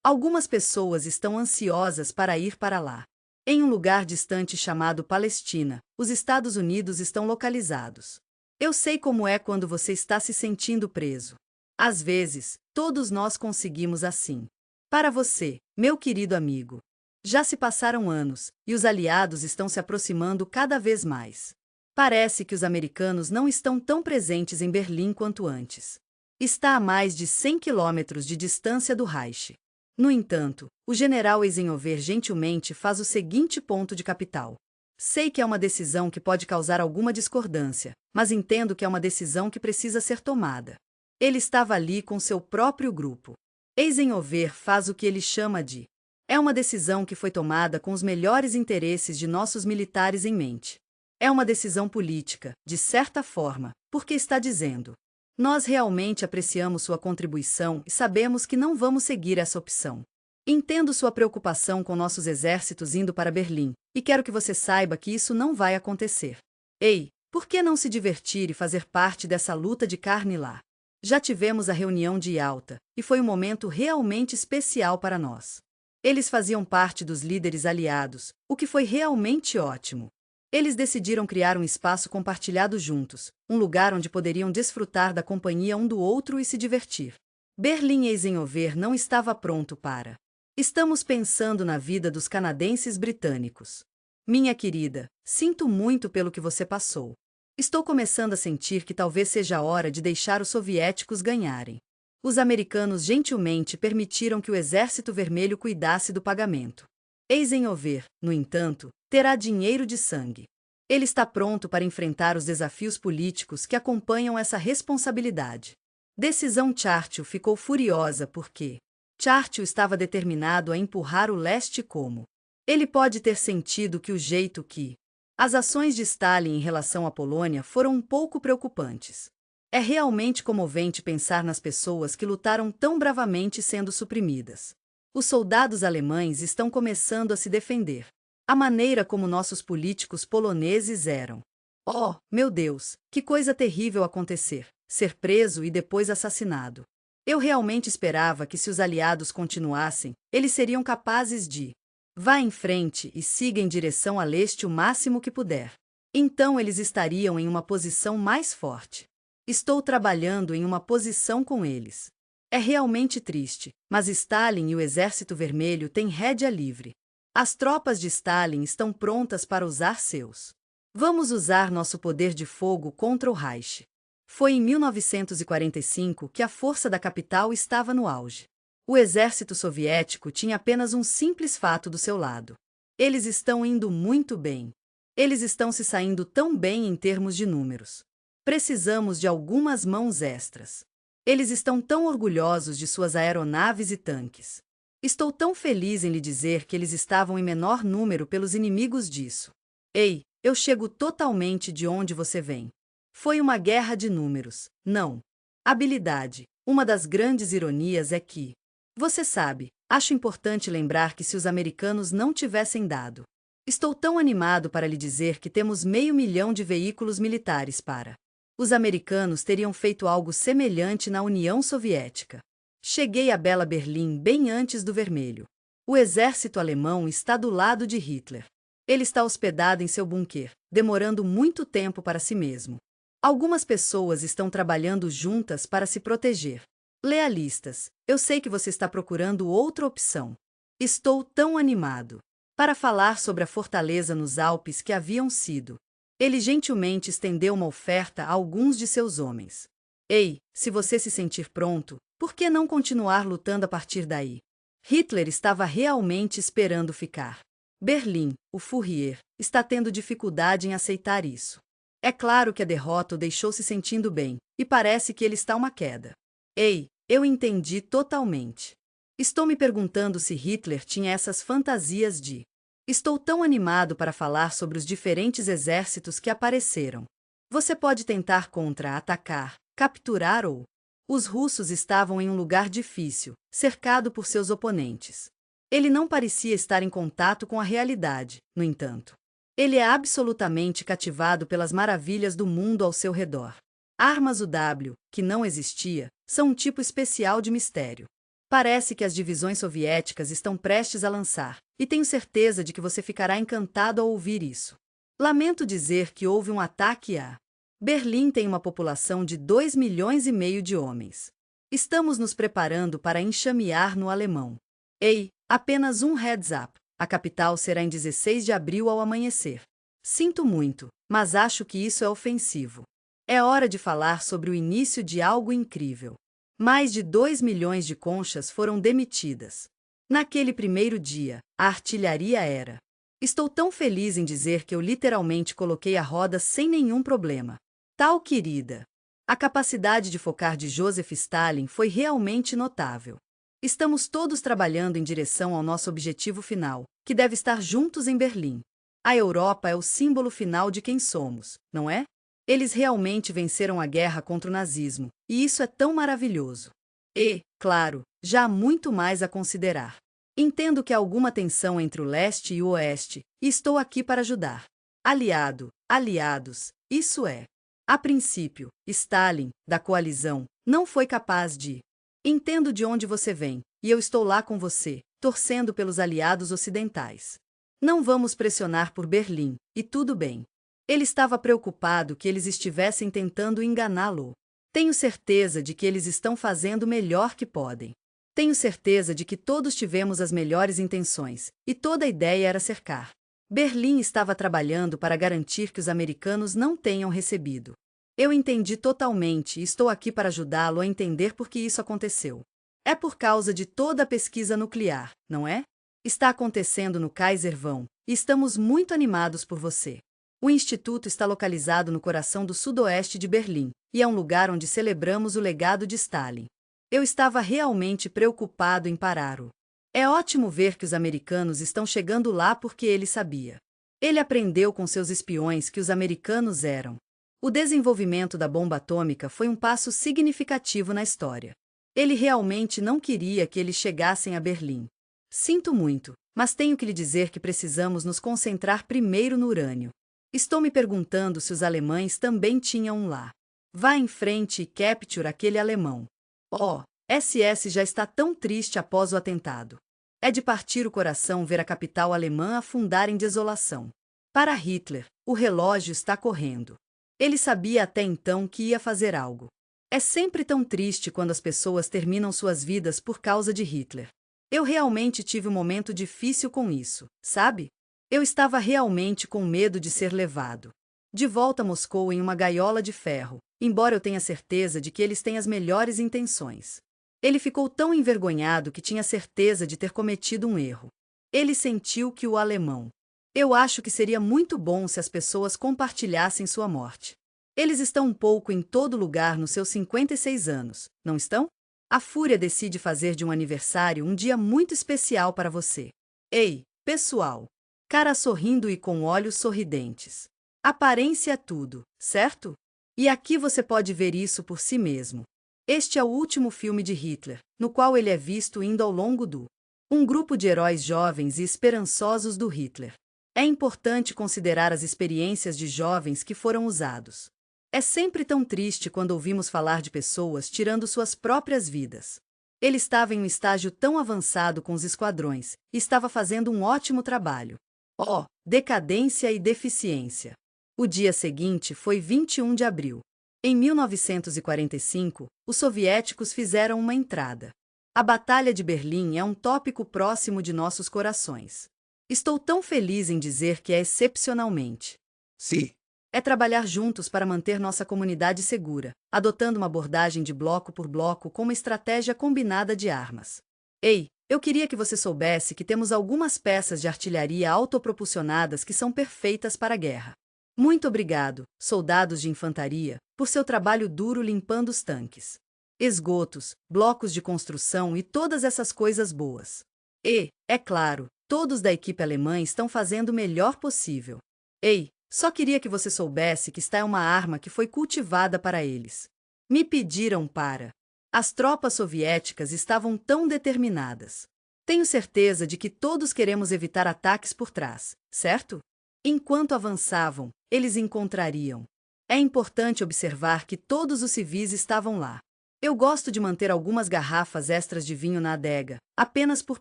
Algumas pessoas estão ansiosas para ir para lá. Em um lugar distante chamado Palestina, os Estados Unidos estão localizados. Eu sei como é quando você está se sentindo preso. Às vezes, todos nós conseguimos assim. Para você, meu querido amigo. Já se passaram anos, e os aliados estão se aproximando cada vez mais. Parece que os americanos não estão tão presentes em Berlim quanto antes. Está a mais de 100 quilômetros de distância do Reich. No entanto, o general Eisenhower gentilmente faz o seguinte ponto de capital. Sei que é uma decisão que pode causar alguma discordância, mas entendo que é uma decisão que precisa ser tomada. Ele estava ali com seu próprio grupo. Eisenhower faz o que ele chama de. É uma decisão que foi tomada com os melhores interesses de nossos militares em mente. É uma decisão política, de certa forma, porque está dizendo: nós realmente apreciamos sua contribuição e sabemos que não vamos seguir essa opção. Entendo sua preocupação com nossos exércitos indo para Berlim, e quero que você saiba que isso não vai acontecer. Ei, por que não se divertir e fazer parte dessa luta de carne lá? Já tivemos a reunião de Yalta, e foi um momento realmente especial para nós. Eles faziam parte dos líderes aliados, o que foi realmente ótimo. Eles decidiram criar um espaço compartilhado juntos, um lugar onde poderiam desfrutar da companhia um do outro e se divertir. Berlim Eisenhower não estava pronto para. Estamos pensando na vida dos canadenses britânicos. Minha querida, sinto muito pelo que você passou. Estou começando a sentir que talvez seja a hora de deixar os soviéticos ganharem. Os americanos gentilmente permitiram que o Exército Vermelho cuidasse do pagamento. Eisenhower, no entanto, terá dinheiro de sangue. Ele está pronto para enfrentar os desafios políticos que acompanham essa responsabilidade. Decisão Churchill ficou furiosa porque Churchill estava determinado a empurrar o leste como. Ele pode ter sentido que o jeito que as ações de Stalin em relação à Polônia foram um pouco preocupantes. É realmente comovente pensar nas pessoas que lutaram tão bravamente sendo suprimidas. Os soldados alemães estão começando a se defender. A maneira como nossos políticos poloneses eram. Oh, meu Deus, que coisa terrível acontecer, ser preso e depois assassinado. Eu realmente esperava que se os aliados continuassem, eles seriam capazes de. Vá em frente e siga em direção a leste o máximo que puder. Então eles estariam em uma posição mais forte. Estou trabalhando em uma posição com eles. É realmente triste, mas Stalin e o Exército Vermelho têm rédea livre. As tropas de Stalin estão prontas para usar seus. Vamos usar nosso poder de fogo contra o Reich. Foi em 1945 que a força da capital estava no auge. O exército soviético tinha apenas um simples fato do seu lado. Eles estão indo muito bem. Eles estão se saindo tão bem em termos de números. Precisamos de algumas mãos extras. Eles estão tão orgulhosos de suas aeronaves e tanques. Estou tão feliz em lhe dizer que eles estavam em menor número pelos inimigos disso. Ei, eu chego totalmente de onde você vem. Foi uma guerra de números, não. Habilidade. Uma das grandes ironias é que, você sabe, acho importante lembrar que se os americanos não tivessem dado. Estou tão animado para lhe dizer que temos 500 mil de veículos militares para. Os americanos teriam feito algo semelhante na União Soviética. Cheguei à bela Berlim bem antes do vermelho. O exército alemão está do lado de Hitler. Ele está hospedado em seu bunker, demorando muito tempo para si mesmo. Algumas pessoas estão trabalhando juntas para se proteger. Lealistas, eu sei que você está procurando outra opção. Estou tão animado para falar sobre a fortaleza nos Alpes que haviam sido. Ele gentilmente estendeu uma oferta a alguns de seus homens. Ei, se você se sentir pronto, por que não continuar lutando a partir daí? Hitler estava realmente esperando ficar. Berlim, o Führer, está tendo dificuldade em aceitar isso. É claro que a derrota o deixou se sentindo bem, e parece que ele está uma queda. Ei, eu entendi totalmente. Estou me perguntando se Hitler tinha essas fantasias de. Estou tão animado para falar sobre os diferentes exércitos que apareceram. Você pode tentar contra-atacar, capturar ou. Os russos estavam em um lugar difícil, cercado por seus oponentes. Ele não parecia estar em contato com a realidade, no entanto. Ele é absolutamente cativado pelas maravilhas do mundo ao seu redor. Armas UW, que não existia, são um tipo especial de mistério. Parece que as divisões soviéticas estão prestes a lançar, e tenho certeza de que você ficará encantado ao ouvir isso. Lamento dizer que houve um ataque a. Berlim tem uma população de 2,5 milhões de homens. Estamos nos preparando para enxamear no alemão. Ei, apenas um heads up. A capital será em 16 de abril ao amanhecer. Sinto muito, mas acho que isso é ofensivo. É hora de falar sobre o início de algo incrível. Mais de 2 milhões de conchas foram demitidas. Naquele primeiro dia, a artilharia era. Estou tão feliz em dizer que eu literalmente coloquei a roda sem nenhum problema. Tal querida. A capacidade de focar de Joseph Stalin foi realmente notável. Estamos todos trabalhando em direção ao nosso objetivo final, que deve estar juntos em Berlim. A Europa é o símbolo final de quem somos, não é? Eles realmente venceram a guerra contra o nazismo, e isso é tão maravilhoso. E, claro, já há muito mais a considerar. Entendo que há alguma tensão entre o leste e o oeste, e estou aqui para ajudar. Aliados, isso é. A princípio, Stalin, da coalizão, não foi capaz de. Entendo de onde você vem, e eu estou lá com você, torcendo pelos aliados ocidentais. Não vamos pressionar por Berlim, e tudo bem. Ele estava preocupado que eles estivessem tentando enganá-lo. Tenho certeza de que eles estão fazendo o melhor que podem. Tenho certeza de que todos tivemos as melhores intenções, e toda a ideia era cercar. Berlim estava trabalhando para garantir que os americanos não tenham recebido. Eu entendi totalmente e estou aqui para ajudá-lo a entender por que isso aconteceu. É por causa de toda a pesquisa nuclear, não é? Está acontecendo no Kaiservão, e estamos muito animados por você. O instituto está localizado no coração do sudoeste de Berlim, e é um lugar onde celebramos o legado de Stalin. Eu estava realmente preocupado em parar-o. É ótimo ver que os americanos estão chegando lá porque ele sabia. Ele aprendeu com seus espiões que os americanos eram. O desenvolvimento da bomba atômica foi um passo significativo na história. Ele realmente não queria que eles chegassem a Berlim. Sinto muito, mas tenho que lhe dizer que precisamos nos concentrar primeiro no urânio. Estou me perguntando se os alemães também tinham um lá. Vá em frente e capture aquele alemão. Oh, SS já está tão triste após o atentado. É de partir o coração ver a capital alemã afundar em desolação. Para Hitler, o relógio está correndo. Ele sabia até então que ia fazer algo. É sempre tão triste quando as pessoas terminam suas vidas por causa de Hitler. Eu realmente tive um momento difícil com isso, sabe? Eu estava realmente com medo de ser levado de volta a Moscou em uma gaiola de ferro, embora eu tenha certeza de que eles têm as melhores intenções. Ele ficou tão envergonhado que tinha certeza de ter cometido um erro. Ele sentiu que o alemão. Eu acho que seria muito bom se as pessoas compartilhassem sua morte. Eles estão um pouco em todo lugar nos seus 56 anos, não estão? A Fúria decide fazer de um aniversário um dia muito especial para você. Ei, pessoal! Cara sorrindo e com olhos sorridentes. Aparência é tudo, certo? E aqui você pode ver isso por si mesmo. Este é o último filme de Hitler, no qual ele é visto indo ao longo do um grupo de heróis jovens e esperançosos do Hitler. É importante considerar as experiências de jovens que foram usados. É sempre tão triste quando ouvimos falar de pessoas tirando suas próprias vidas. Ele estava em um estágio tão avançado com os esquadrões e estava fazendo um ótimo trabalho. Oh, decadência e deficiência. O dia seguinte foi 21 de abril. Em 1945, os soviéticos fizeram uma entrada. A Batalha de Berlim é um tópico próximo de nossos corações. Estou tão feliz em dizer que é excepcionalmente. Sim. É trabalhar juntos para manter nossa comunidade segura, adotando uma abordagem de bloco por bloco com uma estratégia combinada de armas. Ei, eu queria que você soubesse que temos algumas peças de artilharia autopropulsionadas que são perfeitas para a guerra. Muito obrigado, soldados de infantaria, por seu trabalho duro limpando os tanques, esgotos, blocos de construção e todas essas coisas boas. E, é claro, todos da equipe alemã estão fazendo o melhor possível. Ei, só queria que você soubesse que esta é uma arma que foi cultivada para eles. Me pediram para. As tropas soviéticas estavam tão determinadas. Tenho certeza de que todos queremos evitar ataques por trás, certo? Enquanto avançavam, eles encontrariam. É importante observar que todos os civis estavam lá. Eu gosto de manter algumas garrafas extras de vinho na adega, apenas por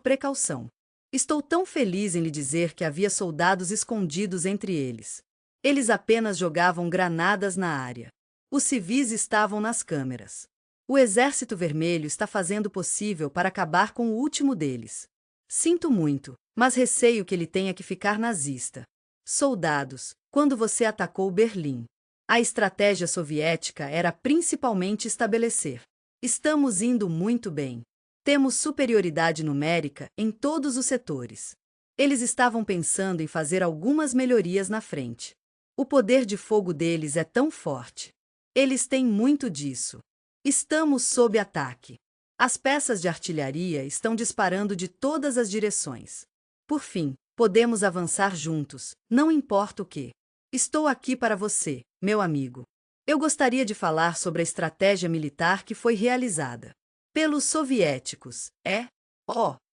precaução. Estou tão feliz em lhe dizer que havia soldados escondidos entre eles. Eles apenas jogavam granadas na área. Os civis estavam nas câmeras. O Exército Vermelho está fazendo o possível para acabar com o último deles. Sinto muito, mas receio que ele tenha que ficar nazista. Soldados, quando você atacou Berlim, a estratégia soviética era principalmente estabelecer. Estamos indo muito bem. Temos superioridade numérica em todos os setores. Eles estavam pensando em fazer algumas melhorias na frente. O poder de fogo deles é tão forte. Eles têm muito disso. Estamos sob ataque. As peças de artilharia estão disparando de todas as direções. Por fim, podemos avançar juntos, não importa o que. Estou aqui para você, meu amigo. Eu gostaria de falar sobre a estratégia militar que foi realizada pelos soviéticos.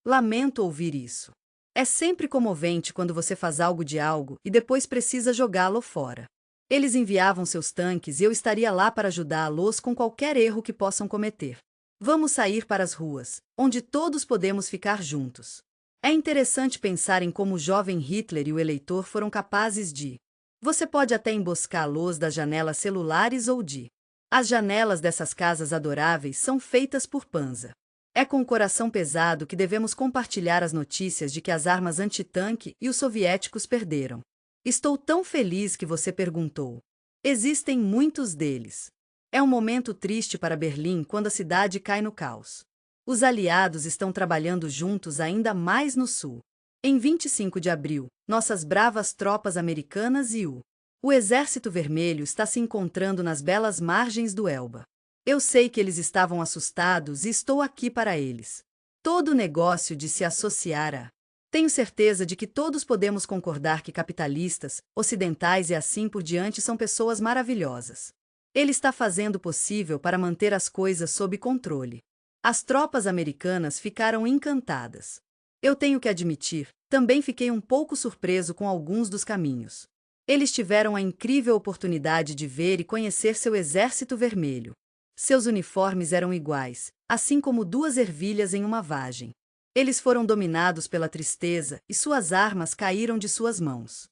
Lamento ouvir isso. É sempre comovente quando você faz algo de algo e depois precisa jogá-lo fora. Eles enviavam seus tanques e eu estaria lá para ajudá-los com qualquer erro que possam cometer. Vamos sair para as ruas, onde todos podemos ficar juntos. É interessante pensar em como o jovem Hitler e o eleitor foram capazes de. Você pode até emboscá-los das janelas celulares ou de. As janelas dessas casas adoráveis são feitas por Panza. É com o coração pesado que devemos compartilhar as notícias de que as armas antitanque e os soviéticos perderam. Estou tão feliz que você perguntou. Existem muitos deles. É um momento triste para Berlim quando a cidade cai no caos. Os aliados estão trabalhando juntos ainda mais no sul. Em 25 de abril, nossas bravas tropas americanas e o Exército Vermelho está se encontrando nas belas margens do Elba. Eu sei que eles estavam assustados e estou aqui para eles. Todo o negócio de se associar a. Tenho certeza de que todos podemos concordar que capitalistas, ocidentais e assim por diante são pessoas maravilhosas. Ele está fazendo o possível para manter as coisas sob controle. As tropas americanas ficaram encantadas. Eu tenho que admitir, também fiquei um pouco surpreso com alguns dos caminhos. Eles tiveram a incrível oportunidade de ver e conhecer seu Exército Vermelho. Seus uniformes eram iguais, assim como duas ervilhas em uma vagem. Eles foram dominados pela tristeza e suas armas caíram de suas mãos.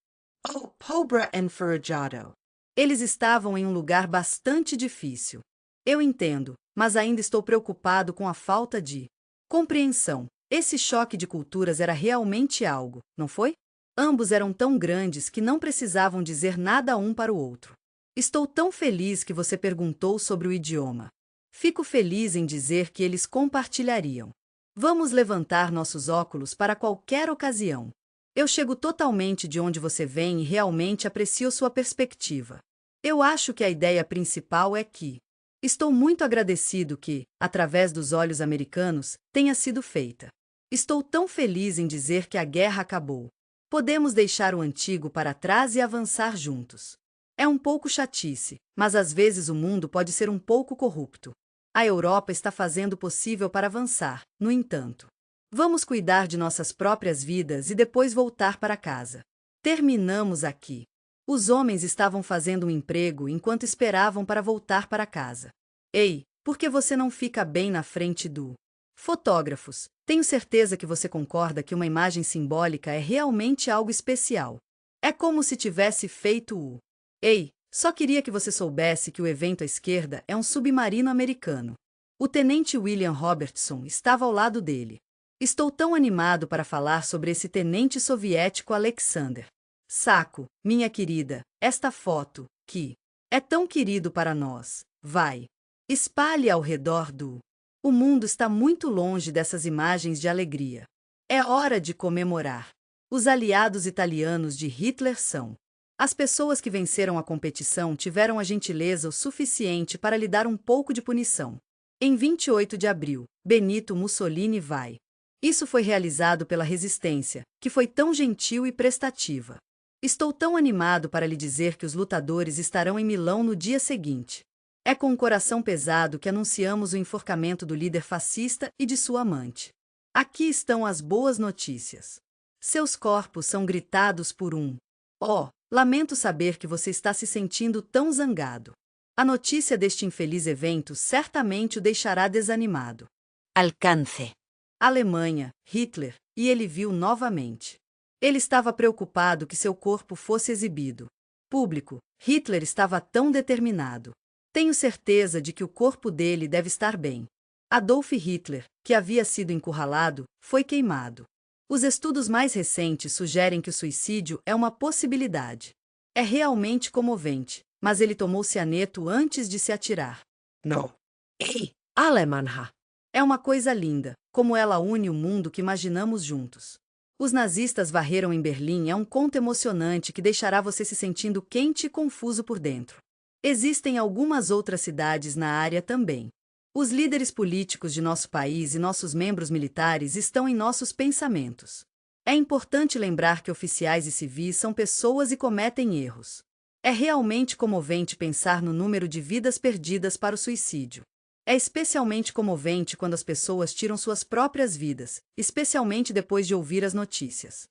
Oh, pobre enferrujado! Eles estavam em um lugar bastante difícil. Eu entendo, mas ainda estou preocupado com a falta de compreensão. Esse choque de culturas era realmente algo, não foi? Ambos eram tão grandes que não precisavam dizer nada um para o outro. Estou tão feliz que você perguntou sobre o idioma. Fico feliz em dizer que eles compartilhariam. Vamos levantar nossos óculos para qualquer ocasião. Eu chego totalmente de onde você vem e realmente aprecio sua perspectiva. Eu acho que a ideia principal é que estou muito agradecido que, através dos olhos americanos, tenha sido feita. Estou tão feliz em dizer que a guerra acabou. Podemos deixar o antigo para trás e avançar juntos. É um pouco chatice, mas às vezes o mundo pode ser um pouco corrupto. A Europa está fazendo o possível para avançar, no entanto. Vamos cuidar de nossas próprias vidas e depois voltar para casa. Terminamos aqui. Os homens estavam fazendo um emprego enquanto esperavam para voltar para casa. Ei, por que você não fica bem na frente do... Fotógrafos, tenho certeza que você concorda que uma imagem simbólica é realmente algo especial. É como se tivesse feito o... Ei, só queria que você soubesse que o evento à esquerda é um submarino americano. O tenente William Robertson estava ao lado dele. Estou tão animado para falar sobre esse tenente soviético Alexander. Saco, minha querida, esta foto, que é tão querido para nós, vai. Espalhe ao redor do... O mundo está muito longe dessas imagens de alegria. É hora de comemorar. Os aliados italianos de Hitler são... As pessoas que venceram a competição tiveram a gentileza o suficiente para lhe dar um pouco de punição. Em 28 de abril, Benito Mussolini vai. Isso foi realizado pela resistência, que foi tão gentil e prestativa. Estou tão animado para lhe dizer que os lutadores estarão em Milão no dia seguinte. É com o coração pesado que anunciamos o enforcamento do líder fascista e de sua amante. Aqui estão as boas notícias. Seus corpos são gritados por um... Oh, lamento saber que você está se sentindo tão zangado. A notícia deste infeliz evento certamente o deixará desanimado. Alcance. Alemanha, Hitler, e ele viu novamente. Ele estava preocupado que seu corpo fosse exibido. Público, Hitler estava tão determinado. Tenho certeza de que o corpo dele deve estar bem. Adolf Hitler, que havia sido encurralado, foi queimado. Os estudos mais recentes sugerem que o suicídio é uma possibilidade. É realmente comovente, mas ele tomou cianeto antes de se atirar. Não. Ei, Alemanha. É uma coisa linda, como ela une o mundo que imaginamos juntos. Os nazistas varreram em Berlim é um conto emocionante que deixará você se sentindo quente e confuso por dentro. Existem algumas outras cidades na área também. Os líderes políticos de nosso país e nossos membros militares estão em nossos pensamentos. É importante lembrar que oficiais e civis são pessoas e cometem erros. É realmente comovente pensar no número de vidas perdidas para o suicídio. É especialmente comovente quando as pessoas tiram suas próprias vidas, especialmente depois de ouvir as notícias.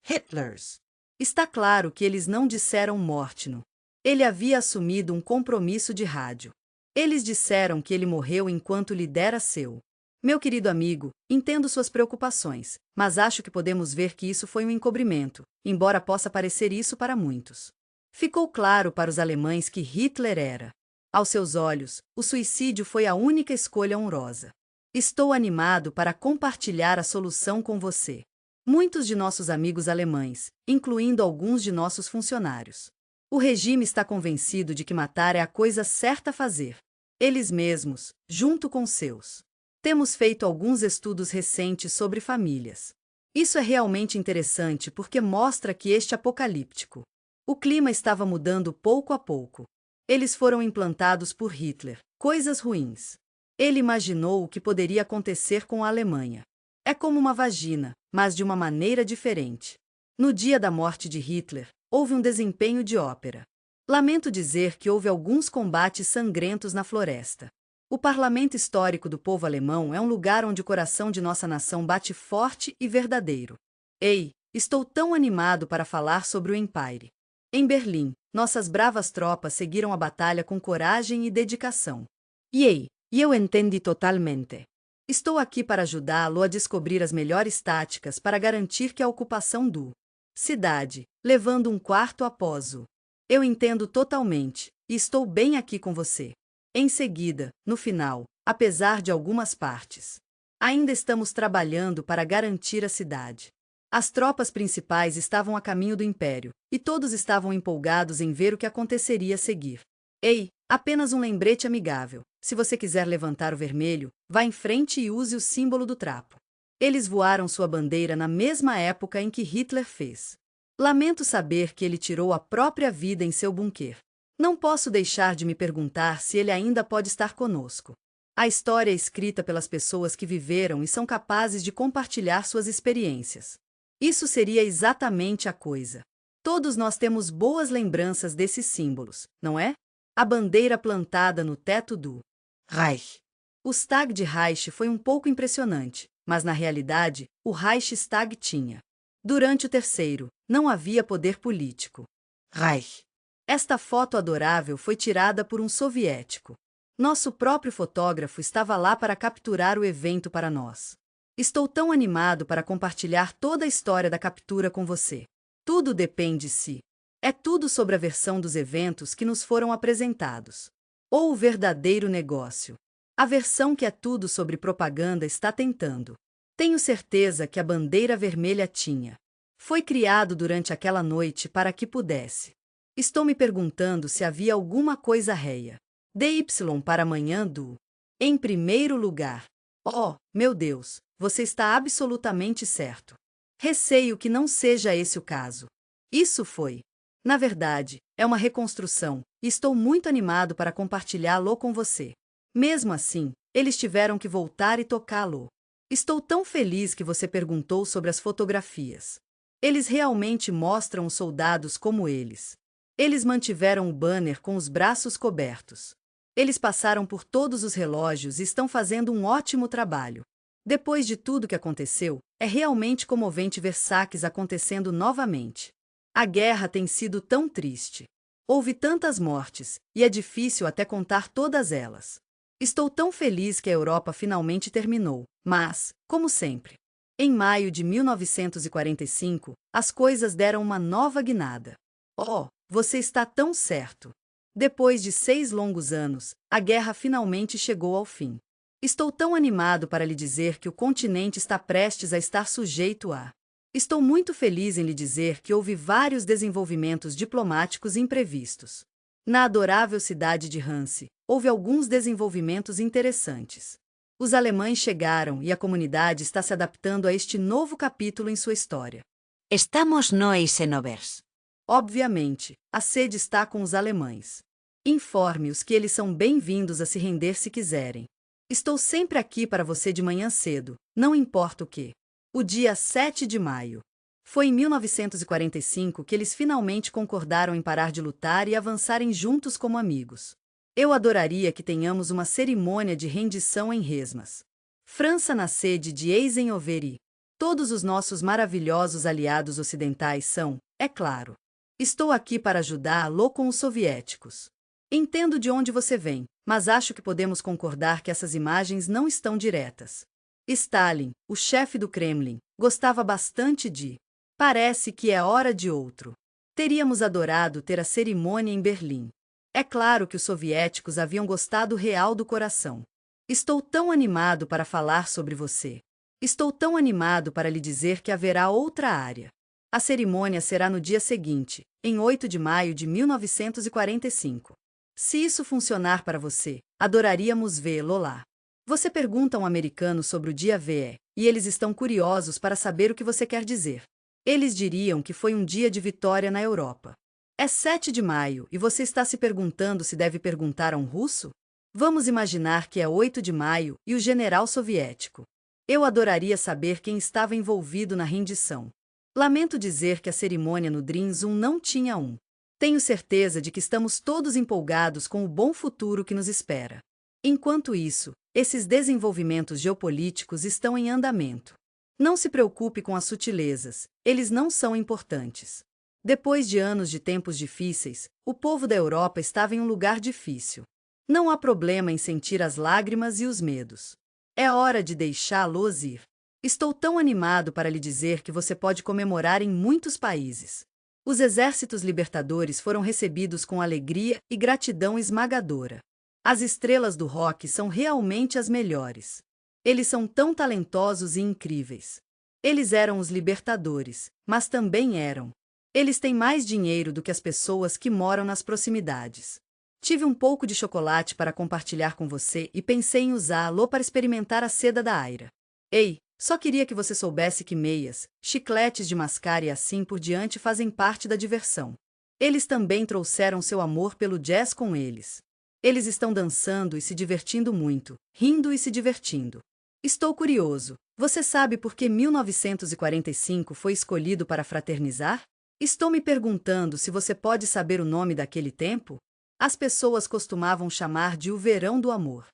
Hitlers. Está claro que eles não disseram morte no. Ele havia assumido um compromisso de rádio. Eles disseram que ele morreu enquanto lhe dera seu. Meu querido amigo, entendo suas preocupações, mas acho que podemos ver que isso foi um encobrimento, embora possa parecer isso para muitos. Ficou claro para os alemães que Hitler era. Aos seus olhos, o suicídio foi a única escolha honrosa. Estou animado para compartilhar a solução com você. Muitos de nossos amigos alemães, incluindo alguns de nossos funcionários. O regime está convencido de que matar é a coisa certa a fazer. Eles mesmos, junto com seus. Temos feito alguns estudos recentes sobre famílias. Isso é realmente interessante porque mostra que este apocalíptico. O clima estava mudando pouco a pouco. Eles foram implantados por Hitler, coisas ruins. Ele imaginou o que poderia acontecer com a Alemanha. É como uma vagina, mas de uma maneira diferente. No dia da morte de Hitler, houve um desempenho de ópera. Lamento dizer que houve alguns combates sangrentos na floresta. O parlamento histórico do povo alemão é um lugar onde o coração de nossa nação bate forte e verdadeiro. Ei, estou tão animado para falar sobre o Empire. Em Berlim, nossas bravas tropas seguiram a batalha com coragem e dedicação. E eu entendi totalmente. Estou aqui para ajudá-lo a descobrir as melhores táticas para garantir que a ocupação do cidade, levando um quarto após o. Eu entendo totalmente, e estou bem aqui com você. Em seguida, no final, apesar de algumas partes. Ainda estamos trabalhando para garantir a cidade. As tropas principais estavam a caminho do Império, e todos estavam empolgados em ver o que aconteceria a seguir. Ei, apenas um lembrete amigável. Se você quiser levantar o vermelho, vá em frente e use o símbolo do trapo. Eles voaram sua bandeira na mesma época em que Hitler fez. Lamento saber que ele tirou a própria vida em seu bunker. Não posso deixar de me perguntar se ele ainda pode estar conosco. A história é escrita pelas pessoas que viveram e são capazes de compartilhar suas experiências. Isso seria exatamente a coisa. Todos nós temos boas lembranças desses símbolos, não é? A bandeira plantada no teto do Reich. O Stag de Reich foi um pouco impressionante, mas na realidade, o Reichstag tinha. Durante o terceiro, não havia poder político. Reich. Esta foto adorável foi tirada por um soviético. Nosso próprio fotógrafo estava lá para capturar o evento para nós. Estou tão animado para compartilhar toda a história da captura com você. Tudo depende se é tudo sobre a versão dos eventos que nos foram apresentados. Ou o verdadeiro negócio. A versão que é tudo sobre propaganda está tentando. Tenho certeza que a bandeira vermelha tinha. Foi criado durante aquela noite para que pudesse. Estou me perguntando se havia alguma coisa réia. DY para amanhã do. Em primeiro lugar. Oh, meu Deus, você está absolutamente certo. Receio que não seja esse o caso. Isso foi. Na verdade, é uma reconstrução, e estou muito animado para compartilhá-lo com você. Mesmo assim, eles tiveram que voltar e tocá-lo. Estou tão feliz que você perguntou sobre as fotografias. Eles realmente mostram os soldados como eles. Eles mantiveram o banner com os braços cobertos. Eles passaram por todos os relógios e estão fazendo um ótimo trabalho. Depois de tudo que aconteceu, é realmente comovente ver saques acontecendo novamente. A guerra tem sido tão triste. Houve tantas mortes, e é difícil até contar todas elas. Estou tão feliz que a Europa finalmente terminou, mas, como sempre, em maio de 1945, as coisas deram uma nova guinada. Oh, você está tão certo! Depois de 6 longos anos, a guerra finalmente chegou ao fim. Estou tão animado para lhe dizer que o continente está prestes a estar sujeito a. Estou muito feliz em lhe dizer que houve vários desenvolvimentos diplomáticos imprevistos. Na adorável cidade de Hanse, houve alguns desenvolvimentos interessantes. Os alemães chegaram e a comunidade está se adaptando a este novo capítulo em sua história. Estamos no Eisenovers. Obviamente, a sede está com os alemães. Informe-os que eles são bem-vindos a se render se quiserem. Estou sempre aqui para você de manhã cedo, não importa o que. O dia 7 de maio. Foi em 1945 que eles finalmente concordaram em parar de lutar e avançarem juntos como amigos. Eu adoraria que tenhamos uma cerimônia de rendição em Resmas. França na sede de Eisenhower. Todos os nossos maravilhosos aliados ocidentais são, é claro. Estou aqui para ajudá-lo com os soviéticos. Entendo de onde você vem, mas acho que podemos concordar que essas imagens não estão diretas. Stalin, o chefe do Kremlin, gostava bastante de. Parece que é hora de outro. Teríamos adorado ter a cerimônia em Berlim. É claro que os soviéticos haviam gostado real do coração. Estou tão animado para falar sobre você. Estou tão animado para lhe dizer que haverá outra área. A cerimônia será no dia seguinte, em 8 de maio de 1945. Se isso funcionar para você, adoraríamos vê-lo lá. Você pergunta a um americano sobre o dia VE, e eles estão curiosos para saber o que você quer dizer. Eles diriam que foi um dia de vitória na Europa. É 7 de maio e você está se perguntando se deve perguntar a um russo? Vamos imaginar que é 8 de maio e o general soviético. Eu adoraria saber quem estava envolvido na rendição. Lamento dizer que a cerimônia no Dreams 1 não tinha um. Tenho certeza de que estamos todos empolgados com o bom futuro que nos espera. Enquanto isso, esses desenvolvimentos geopolíticos estão em andamento. Não se preocupe com as sutilezas, eles não são importantes. Depois de anos de tempos difíceis, o povo da Europa estava em um lugar difícil. Não há problema em sentir as lágrimas e os medos. É hora de deixá-los ir. Estou tão animado para lhe dizer que você pode comemorar em muitos países. Os exércitos libertadores foram recebidos com alegria e gratidão esmagadora. As estrelas do rock são realmente as melhores. Eles são tão talentosos e incríveis. Eles eram os libertadores, mas também eram. Eles têm mais dinheiro do que as pessoas que moram nas proximidades. Tive um pouco de chocolate para compartilhar com você e pensei em usá-lo para experimentar a seda da Aira. Ei, só queria que você soubesse que meias, chicletes de mascar e assim por diante fazem parte da diversão. Eles também trouxeram seu amor pelo jazz com eles. Eles estão dançando e se divertindo muito, rindo e se divertindo. Estou curioso. Você sabe por que 1945 foi escolhido para fraternizar? Estou me perguntando se você pode saber o nome daquele tempo? As pessoas costumavam chamar de o verão do amor.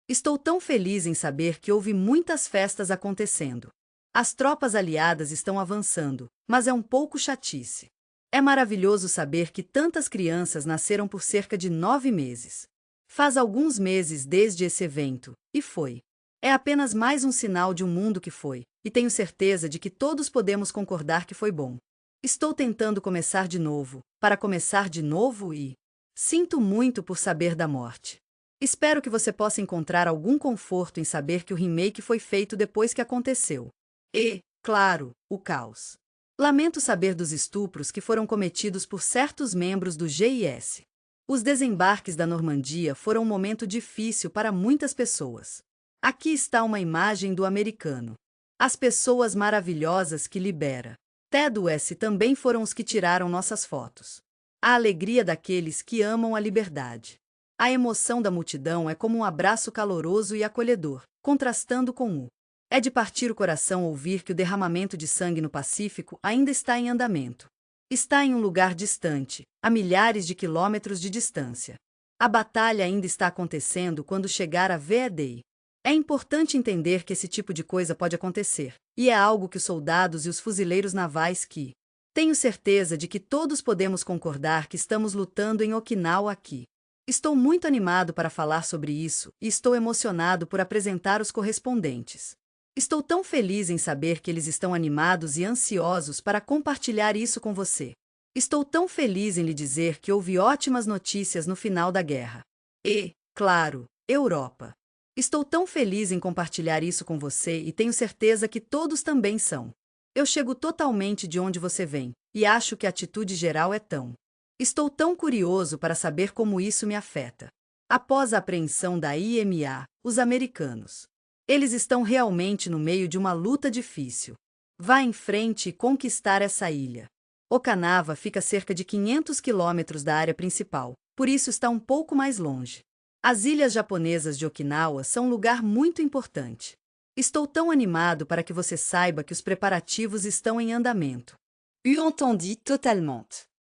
Estou tão feliz em saber que houve muitas festas acontecendo. As tropas aliadas estão avançando, mas é um pouco chatice. É maravilhoso saber que tantas crianças nasceram por cerca de 9 meses. Faz alguns meses desde esse evento, e foi. É apenas mais um sinal de um mundo que foi, e tenho certeza de que todos podemos concordar que foi bom. Estou tentando começar de novo, para começar de novo e... Sinto muito por saber da morte. Espero que você possa encontrar algum conforto em saber que o remake foi feito depois que aconteceu. E, claro, o caos. Lamento saber dos estupros que foram cometidos por certos membros do GIS. Os desembarques da Normandia foram um momento difícil para muitas pessoas. Aqui está uma imagem do americano. As pessoas maravilhosas que libera. Ted e S também foram os que tiraram nossas fotos. A alegria daqueles que amam a liberdade. A emoção da multidão é como um abraço caloroso e acolhedor, contrastando com o. É de partir o coração ouvir que o derramamento de sangue no Pacífico ainda está em andamento. Está em um lugar distante, a milhares de quilômetros de distância. A batalha ainda está acontecendo quando chegar a V-Day. É importante entender que esse tipo de coisa pode acontecer, e é algo que os soldados e os fuzileiros navais que... Tenho certeza de que todos podemos concordar que estamos lutando em Okinawa aqui. Estou muito animado para falar sobre isso e estou emocionado por apresentar os correspondentes. Estou tão feliz em saber que eles estão animados e ansiosos para compartilhar isso com você. Estou tão feliz em lhe dizer que houve ótimas notícias no final da guerra. E, claro, Europa. Estou tão feliz em compartilhar isso com você e tenho certeza que todos também são. Eu chego totalmente de onde você vem, e acho que a atitude geral é tão. Estou tão curioso para saber como isso me afeta. Após a apreensão da IMA, os americanos. Eles estão realmente no meio de uma luta difícil. Vá em frente e conquistar essa ilha. Okinawa fica a cerca de 500 quilômetros da área principal, por isso está um pouco mais longe. As ilhas japonesas de Okinawa são um lugar muito importante. Estou tão animado para que você saiba que os preparativos estão em andamento. Eu entendi totalement.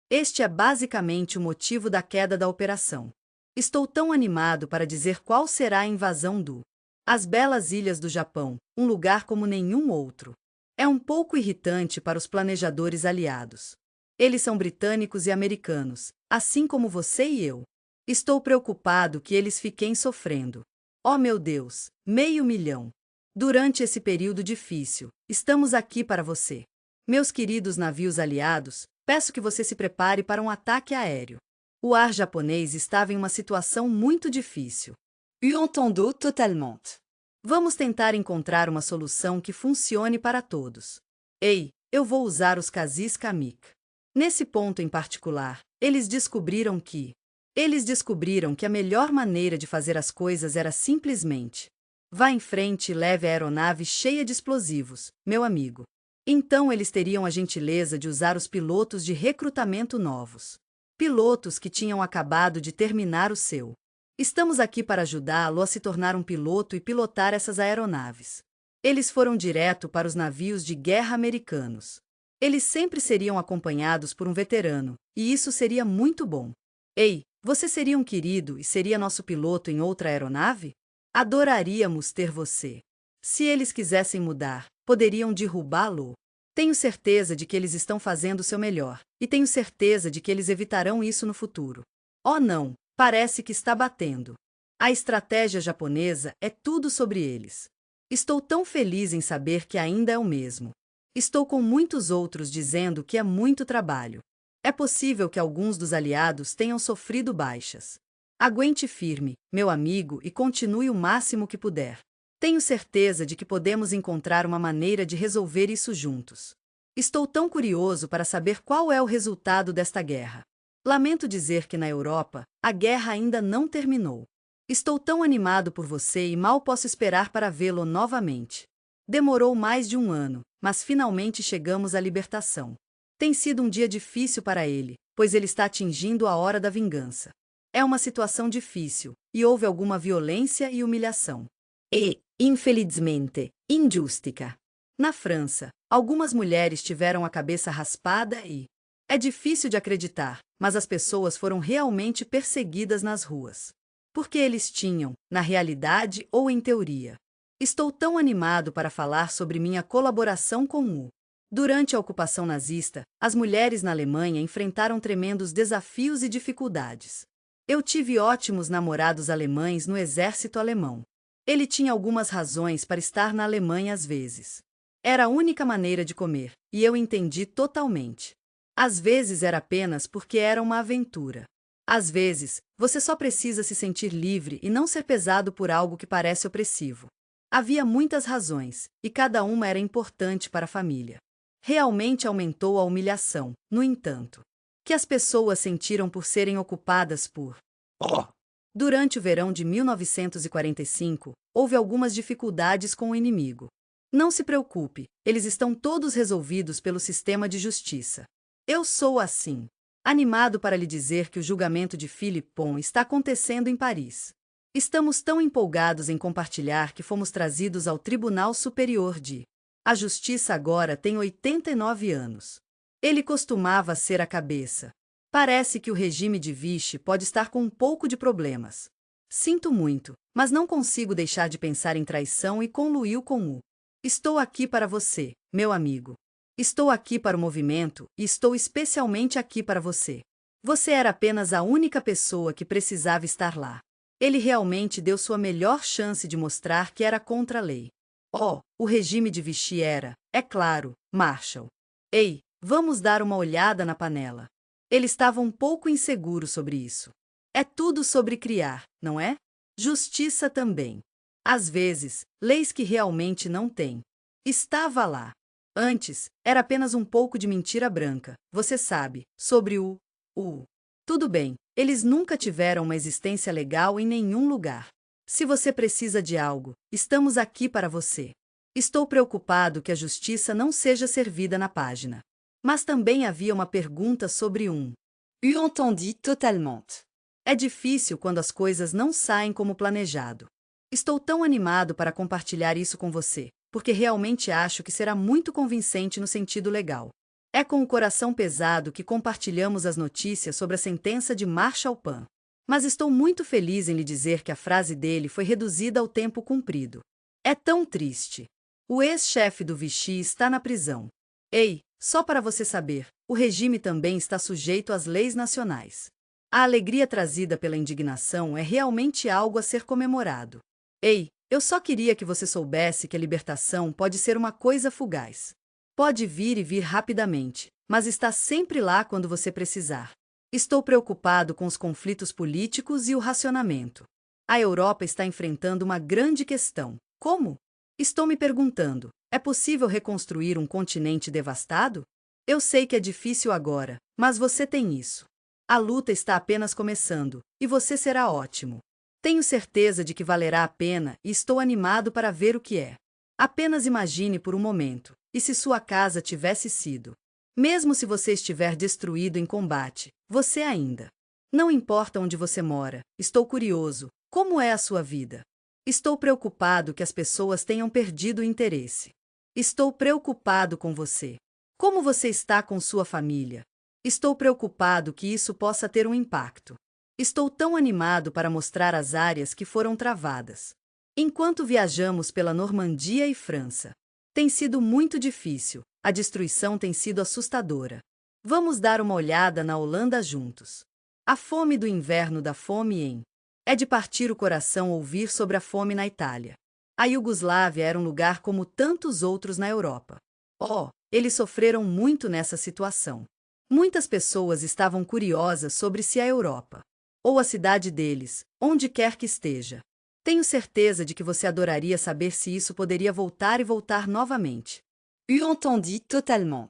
Este é basicamente o motivo da queda da operação. Estou tão animado para dizer qual será a invasão do... As belas ilhas do Japão, um lugar como nenhum outro. É um pouco irritante para os planejadores aliados. Eles são britânicos e americanos, assim como você e eu. Estou preocupado que eles fiquem sofrendo. Oh meu Deus, 500.000. Durante esse período difícil, estamos aqui para você. Meus queridos navios aliados, peço que você se prepare para um ataque aéreo. O ar japonês estava em uma situação muito difícil. Eu entendo totalement. Vamos tentar encontrar uma solução que funcione para todos. Ei, eu vou usar os Kazis Kamik. Nesse ponto em particular, eles descobriram que a melhor maneira de fazer as coisas era simplesmente: vá em frente e leve a aeronave cheia de explosivos, meu amigo. Então eles teriam a gentileza de usar os pilotos de recrutamento novos. Pilotos que tinham acabado de terminar o seu. Estamos aqui para ajudá-lo a se tornar um piloto e pilotar essas aeronaves. Eles foram direto para os navios de guerra americanos. Eles sempre seriam acompanhados por um veterano, e isso seria muito bom. Ei, você seria um querido e seria nosso piloto em outra aeronave? Adoraríamos ter você. Se eles quisessem mudar, poderiam derrubá-lo. Tenho certeza de que eles estão fazendo o seu melhor, e tenho certeza de que eles evitarão isso no futuro. Oh não, parece que está batendo. A estratégia japonesa é tudo sobre eles. Estou tão feliz em saber que ainda é o mesmo. Estou com muitos outros dizendo que é muito trabalho. É possível que alguns dos aliados tenham sofrido baixas. Aguente firme, meu amigo, e continue o máximo que puder. Tenho certeza de que podemos encontrar uma maneira de resolver isso juntos. Estou tão curioso para saber qual é o resultado desta guerra. Lamento dizer que na Europa, a guerra ainda não terminou. Estou tão animado por você e mal posso esperar para vê-lo novamente. Demorou mais de um ano, mas finalmente chegamos à libertação. Tem sido um dia difícil para ele, pois ele está atingindo a hora da vingança. É uma situação difícil, e houve alguma violência e humilhação. E, infelizmente, injustica. Na França, algumas mulheres tiveram a cabeça raspada e... É difícil de acreditar, mas as pessoas foram realmente perseguidas nas ruas. Porque eles tinham, na realidade ou em teoria. Estou tão animado para falar sobre minha colaboração com o. Durante a ocupação nazista, as mulheres na Alemanha enfrentaram tremendos desafios e dificuldades. Eu tive ótimos namorados alemães no exército alemão. Ele tinha algumas razões para estar na Alemanha às vezes. Era a única maneira de comer, e eu entendi totalmente. Às vezes era apenas porque era uma aventura. Às vezes, você só precisa se sentir livre e não ser pesado por algo que parece opressivo. Havia muitas razões, e cada uma era importante para a família. Realmente aumentou a humilhação, no entanto, que as pessoas sentiram por serem ocupadas por. Durante o verão de 1945, houve algumas dificuldades com o inimigo. Não se preocupe, eles estão todos resolvidos pelo sistema de justiça. Eu sou assim. Animado para lhe dizer que o julgamento de Philippe Pon está acontecendo em Paris. Estamos tão empolgados em compartilhar que fomos trazidos ao Tribunal Superior de. A justiça agora tem 89 anos. Ele costumava ser a cabeça. Parece que o regime de Vichy pode estar com um pouco de problemas. Sinto muito, mas não consigo deixar de pensar em traição e conluiu com o. Estou aqui para você, meu amigo. Estou aqui para o movimento e estou especialmente aqui para você. Você era apenas a única pessoa que precisava estar lá. Ele realmente deu sua melhor chance de mostrar que era contra a lei. O regime de Vichy era, é claro, Marshall. Ei, vamos dar uma olhada na panela. Ele estava um pouco inseguro sobre isso. É tudo sobre criar, não é? Justiça também. Às vezes, leis que realmente não têm. Estava lá. Antes, era apenas um pouco de mentira branca, você sabe, sobre o. Tudo bem, eles nunca tiveram uma existência legal em nenhum lugar. Se você precisa de algo, estamos aqui para você. Estou preocupado que a justiça não seja servida na página. Mas também havia uma pergunta sobre um. Eu entendi totalement. É difícil quando as coisas não saem como planejado. Estou tão animado para compartilhar isso com você, porque realmente acho que será muito convincente no sentido legal. É com o coração pesado que compartilhamos as notícias sobre a sentença de Marshall Pan. Mas estou muito feliz em lhe dizer que a frase dele foi reduzida ao tempo cumprido. É tão triste. O ex-chefe do Vichy está na prisão. Ei, só para você saber, o regime também está sujeito às leis nacionais. A alegria trazida pela indignação é realmente algo a ser comemorado. Ei, eu só queria que você soubesse que a libertação pode ser uma coisa fugaz. Pode vir e vir rapidamente, mas está sempre lá quando você precisar. Estou preocupado com os conflitos políticos e o racionamento. A Europa está enfrentando uma grande questão. Como? Estou me perguntando, é possível reconstruir um continente devastado? Eu sei que é difícil agora, mas você tem isso. A luta está apenas começando, e você será ótimo. Tenho certeza de que valerá a pena e estou animado para ver o que é. Apenas imagine por um momento, e se sua casa tivesse sido. Mesmo se você estiver destruído em combate, você ainda. Não importa onde você mora, estou curioso, como é a sua vida? Estou preocupado que as pessoas tenham perdido o interesse. Estou preocupado com você. Como você está com sua família? Estou preocupado que isso possa ter um impacto. Estou tão animado para mostrar as áreas que foram travadas. Enquanto viajamos pela Normandia e França, tem sido muito difícil, a destruição tem sido assustadora. Vamos dar uma olhada na Holanda juntos. A fome do inverno da fome em. É de partir o coração ouvir sobre a fome na Itália. A Iugoslávia era um lugar como tantos outros na Europa. Eles sofreram muito nessa situação. Muitas pessoas estavam curiosas sobre se a Europa, ou a cidade deles, onde quer que esteja, Tenho certeza de que você adoraria saber se isso poderia voltar e voltar novamente. Eu entendi totalement.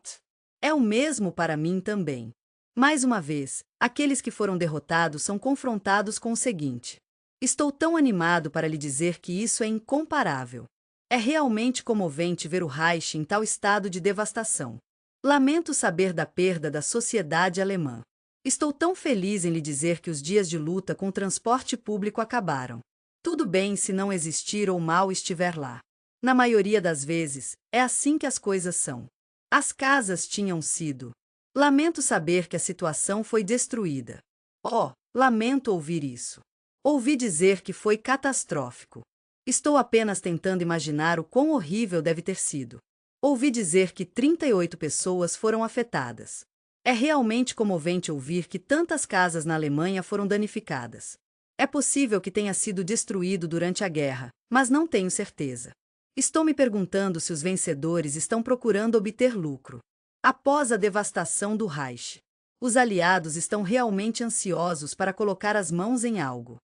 É o mesmo para mim também. Mais uma vez, aqueles que foram derrotados são confrontados com o seguinte: estou tão animado para lhe dizer que isso é incomparável. É realmente comovente ver o Reich em tal estado de devastação. Lamento saber da perda da sociedade alemã. Estou tão feliz em lhe dizer que os dias de luta com o transporte público acabaram. Tudo bem se não existir ou mal estiver lá. Na maioria das vezes, é assim que as coisas são. As casas tinham sido. Lamento saber que a situação foi destruída. Oh, lamento ouvir isso. Ouvi dizer que foi catastrófico. Estou apenas tentando imaginar o quão horrível deve ter sido. Ouvi dizer que 38 pessoas foram afetadas. É realmente comovente ouvir que tantas casas na Alemanha foram danificadas. É possível que tenha sido destruído durante a guerra, mas não tenho certeza. Estou me perguntando se os vencedores estão procurando obter lucro. Após a devastação do Reich, os aliados estão realmente ansiosos para colocar as mãos em algo.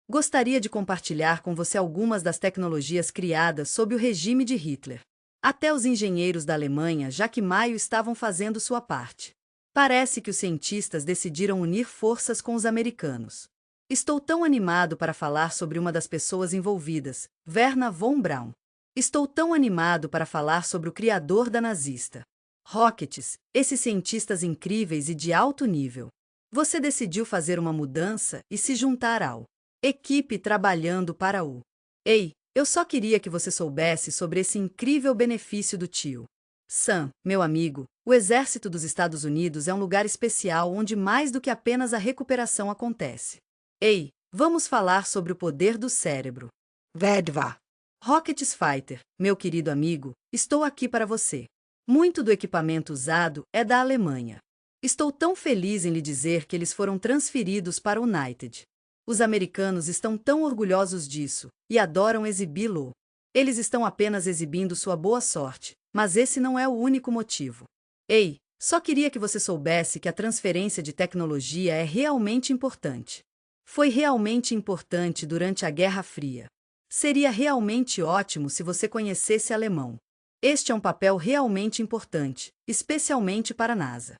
Gostaria de compartilhar com você algumas das tecnologias criadas sob o regime de Hitler. Até os engenheiros da Alemanha, já que Maio estavam fazendo sua parte. Parece que os cientistas decidiram unir forças com os americanos. Estou tão animado para falar sobre uma das pessoas envolvidas, Wernher von Braun. Estou tão animado para falar sobre o criador da nazista. Rockets, esses cientistas incríveis e de alto nível. Você decidiu fazer uma mudança e se juntar ao equipe trabalhando para o. Ei, eu só queria que você soubesse sobre esse incrível benefício do tio Sam, meu amigo. O Exército dos Estados Unidos é um lugar especial onde mais do que apenas a recuperação acontece. Ei, vamos falar sobre o poder do cérebro. Vedva. Rockets Fighter, meu querido amigo, estou aqui para você. Muito do equipamento usado é da Alemanha. Estou tão feliz em lhe dizer que eles foram transferidos para o United. Os americanos estão tão orgulhosos disso e adoram exibi-lo. Eles estão apenas exibindo sua boa sorte, mas esse não é o único motivo. Ei, só queria que você soubesse que a transferência de tecnologia é realmente importante. Foi realmente importante durante a Guerra Fria. Seria realmente ótimo se você conhecesse alemão. Este é um papel realmente importante, especialmente para a NASA.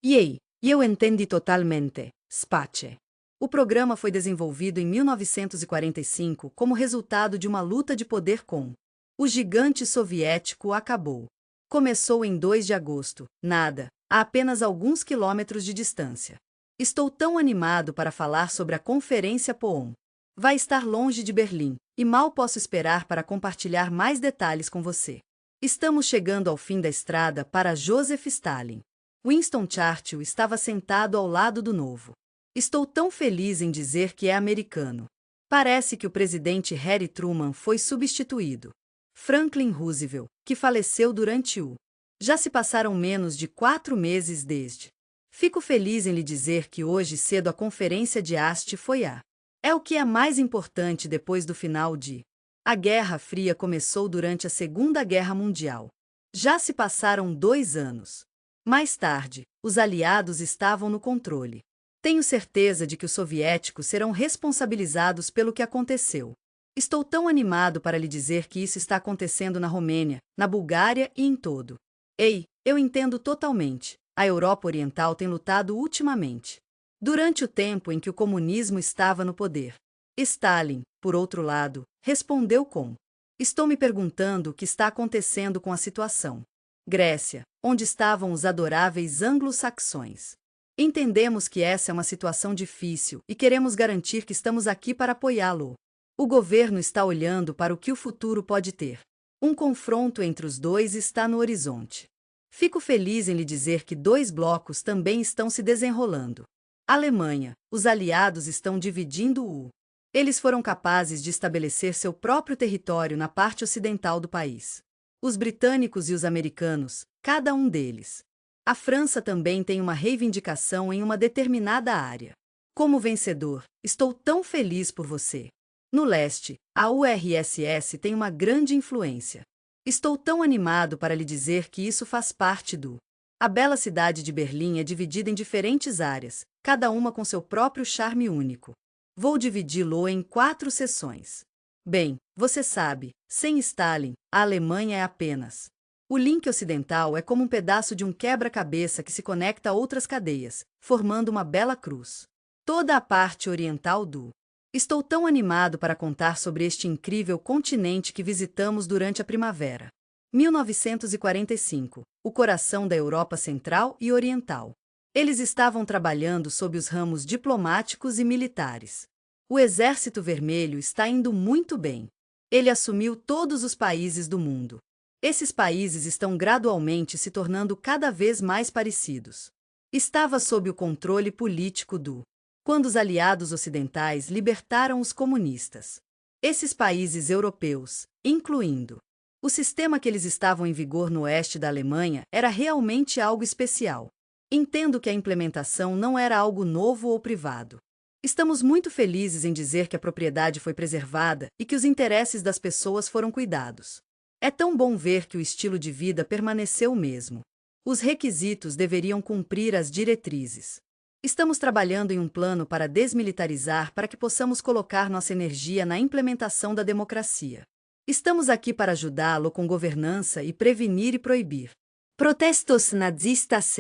Yei, eu entendi totalmente, Space. O programa foi desenvolvido em 1945 como resultado de uma luta de poder com o gigante soviético acabou. Começou em 2 de agosto, nada, a apenas alguns quilômetros de distância. Estou tão animado para falar sobre a Conferência POOM. Vai estar longe de Berlim, e mal posso esperar para compartilhar mais detalhes com você. Estamos chegando ao fim da estrada para Joseph Stalin. Winston Churchill estava sentado ao lado do novo. Estou tão feliz em dizer que é americano. Parece que o presidente Harry Truman foi substituído. Franklin Roosevelt, que faleceu durante o. Já se passaram menos de 4 meses desde. Fico feliz em lhe dizer que hoje cedo a conferência de haste foi a. É o que é mais importante depois do final de. A Guerra Fria começou durante a Segunda Guerra Mundial. Já se passaram 2 anos. Mais tarde, os aliados estavam no controle. Tenho certeza de que os soviéticos serão responsabilizados pelo que aconteceu. Estou tão animado para lhe dizer que isso está acontecendo na Romênia, na Bulgária e em todo. Ei, eu entendo totalmente. A Europa Oriental tem lutado ultimamente. Durante o tempo em que o comunismo estava no poder. Stalin, por outro lado, respondeu com: estou me perguntando o que está acontecendo com a situação. Grécia, onde estavam os adoráveis anglo-saxões. Entendemos que essa é uma situação difícil e queremos garantir que estamos aqui para apoiá-lo. O governo está olhando para o que o futuro pode ter. Um confronto entre os dois está no horizonte. Fico feliz em lhe dizer que 2 blocos também estão se desenrolando. Alemanha, os aliados estão dividindo o. Eles foram capazes de estabelecer seu próprio território na parte ocidental do país. Os britânicos e os americanos, cada um deles. A França também tem uma reivindicação em uma determinada área. Como vencedor, estou tão feliz por você. No leste, a URSS tem uma grande influência. Estou tão animado para lhe dizer que isso faz parte do. A bela cidade de Berlim é dividida em diferentes áreas, cada uma com seu próprio charme único. Vou dividi-lo em 4 seções. Bem, você sabe, sem Stalin, a Alemanha é apenas. O link ocidental é como um pedaço de um quebra-cabeça que se conecta a outras cadeias, formando uma bela cruz. Toda a parte oriental do. Estou tão animado para contar sobre este incrível continente que visitamos durante a primavera. 1945, o coração da Europa Central e Oriental. Eles estavam trabalhando sob os ramos diplomáticos e militares. O Exército Vermelho está indo muito bem. Ele assumiu todos os países do mundo. Esses países estão gradualmente se tornando cada vez mais parecidos. Estava sob o controle político do. Quando os aliados ocidentais libertaram os comunistas. Esses países europeus, incluindo o sistema que eles estavam em vigor no oeste da Alemanha, era realmente algo especial. Entendo que a implementação não era algo novo ou privado. Estamos muito felizes em dizer que a propriedade foi preservada e que os interesses das pessoas foram cuidados. É tão bom ver que o estilo de vida permaneceu o mesmo. Os requisitos deveriam cumprir as diretrizes. Estamos trabalhando em um plano para desmilitarizar para que possamos colocar nossa energia na implementação da democracia. Estamos aqui para ajudá-lo com governança e prevenir e proibir protestos nazistas.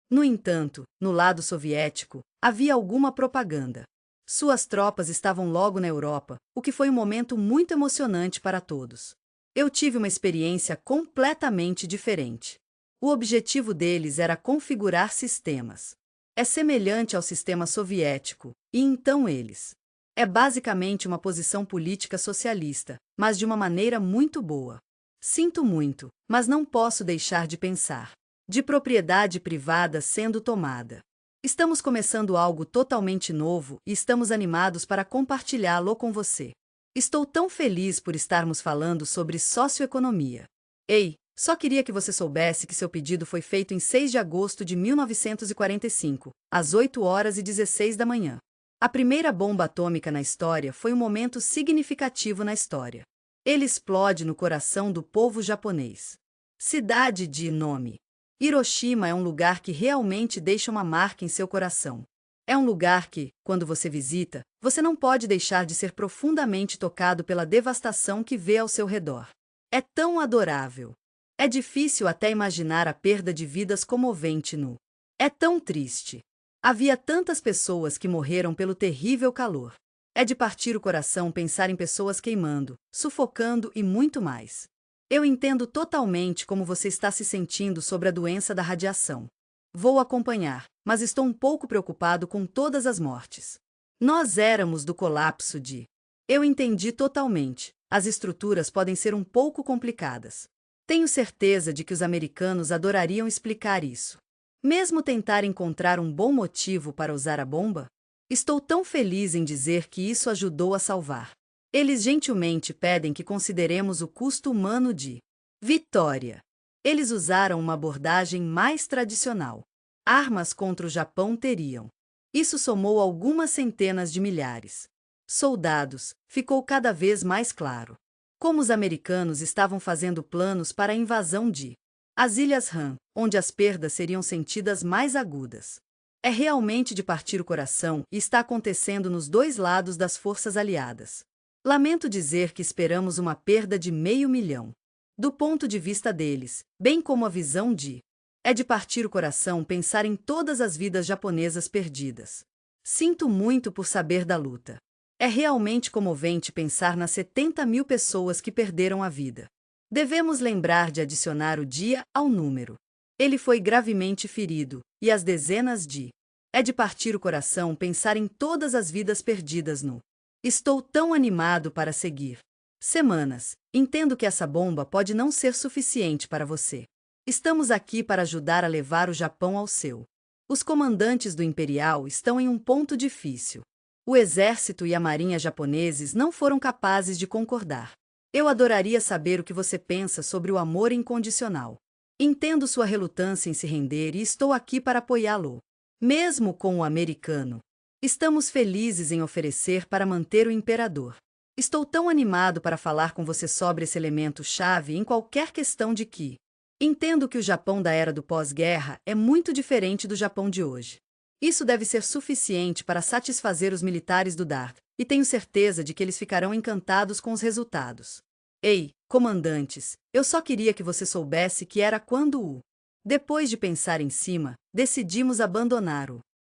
No entanto, no lado soviético, havia alguma propaganda. Suas tropas estavam logo na Europa, o que foi um momento muito emocionante para todos. Eu tive uma experiência completamente diferente. O objetivo deles era configurar sistemas. É semelhante ao sistema soviético, e então eles. É basicamente uma posição política socialista, mas de uma maneira muito boa. Sinto muito, mas não posso deixar de pensar. De propriedade privada sendo tomada. Estamos começando algo totalmente novo e estamos animados para compartilhá-lo com você. Estou tão feliz por estarmos falando sobre socioeconomia. Ei, só queria que você soubesse que seu pedido foi feito em 6 de agosto de 1945, às 8h16 da manhã. A primeira bomba atômica na história foi um momento significativo na história. Ele explode no coração do povo japonês. Cidade de nome. Hiroshima é um lugar que realmente deixa uma marca em seu coração. É um lugar que, quando você visita, você não pode deixar de ser profundamente tocado pela devastação que vê ao seu redor. É tão adorável. É difícil até imaginar a perda de vidas comovente no. É tão triste. Havia tantas pessoas que morreram pelo terrível calor. É de partir o coração pensar em pessoas queimando, sufocando e muito mais. Eu entendo totalmente como você está se sentindo sobre a doença da radiação. Vou acompanhar, mas estou um pouco preocupado com todas as mortes. Nós éramos do colapso de. Eu entendi totalmente. As estruturas podem ser um pouco complicadas. Tenho certeza de que os americanos adorariam explicar isso. Mesmo tentar encontrar um bom motivo para usar a bomba? Estou tão feliz em dizer que isso ajudou a salvar. Eles gentilmente pedem que consideremos o custo humano de vitória. Eles usaram uma abordagem mais tradicional. Armas contra o Japão teriam. Isso somou algumas centenas de milhares. Soldados, ficou cada vez mais claro. Como os americanos estavam fazendo planos para a invasão de as Ilhas Han, onde as perdas seriam sentidas mais agudas. É realmente de partir o coração e está acontecendo nos dois lados das forças aliadas. Lamento dizer que esperamos uma perda de 500 mil. Do ponto de vista deles, bem como a visão de. É de partir o coração pensar em todas as vidas japonesas perdidas. Sinto muito por saber da luta. É realmente comovente pensar nas 70 mil pessoas que perderam a vida. Devemos lembrar de adicionar o dia ao número. Ele foi gravemente ferido, e as dezenas de. É de partir o coração pensar em todas as vidas perdidas no. Estou tão animado para seguir. Semanas. Entendo que essa bomba pode não ser suficiente para você. Estamos aqui para ajudar a levar o Japão ao seu. Os comandantes do Imperial estão em um ponto difícil. O exército e a marinha japoneses não foram capazes de concordar. Eu adoraria saber o que você pensa sobre o amor incondicional. Entendo sua relutância em se render e estou aqui para apoiá-lo. Mesmo com o americano. Estamos felizes em oferecer para manter o imperador. Estou tão animado para falar com você sobre esse elemento-chave em qualquer questão de que. Entendo que o Japão da era do pós-guerra é muito diferente do Japão de hoje. Isso deve ser suficiente para satisfazer os militares do DART, e tenho certeza de que eles ficarão encantados com os resultados. Ei, comandantes, eu só queria que você soubesse que era quando Depois de pensar em cima, decidimos abandonar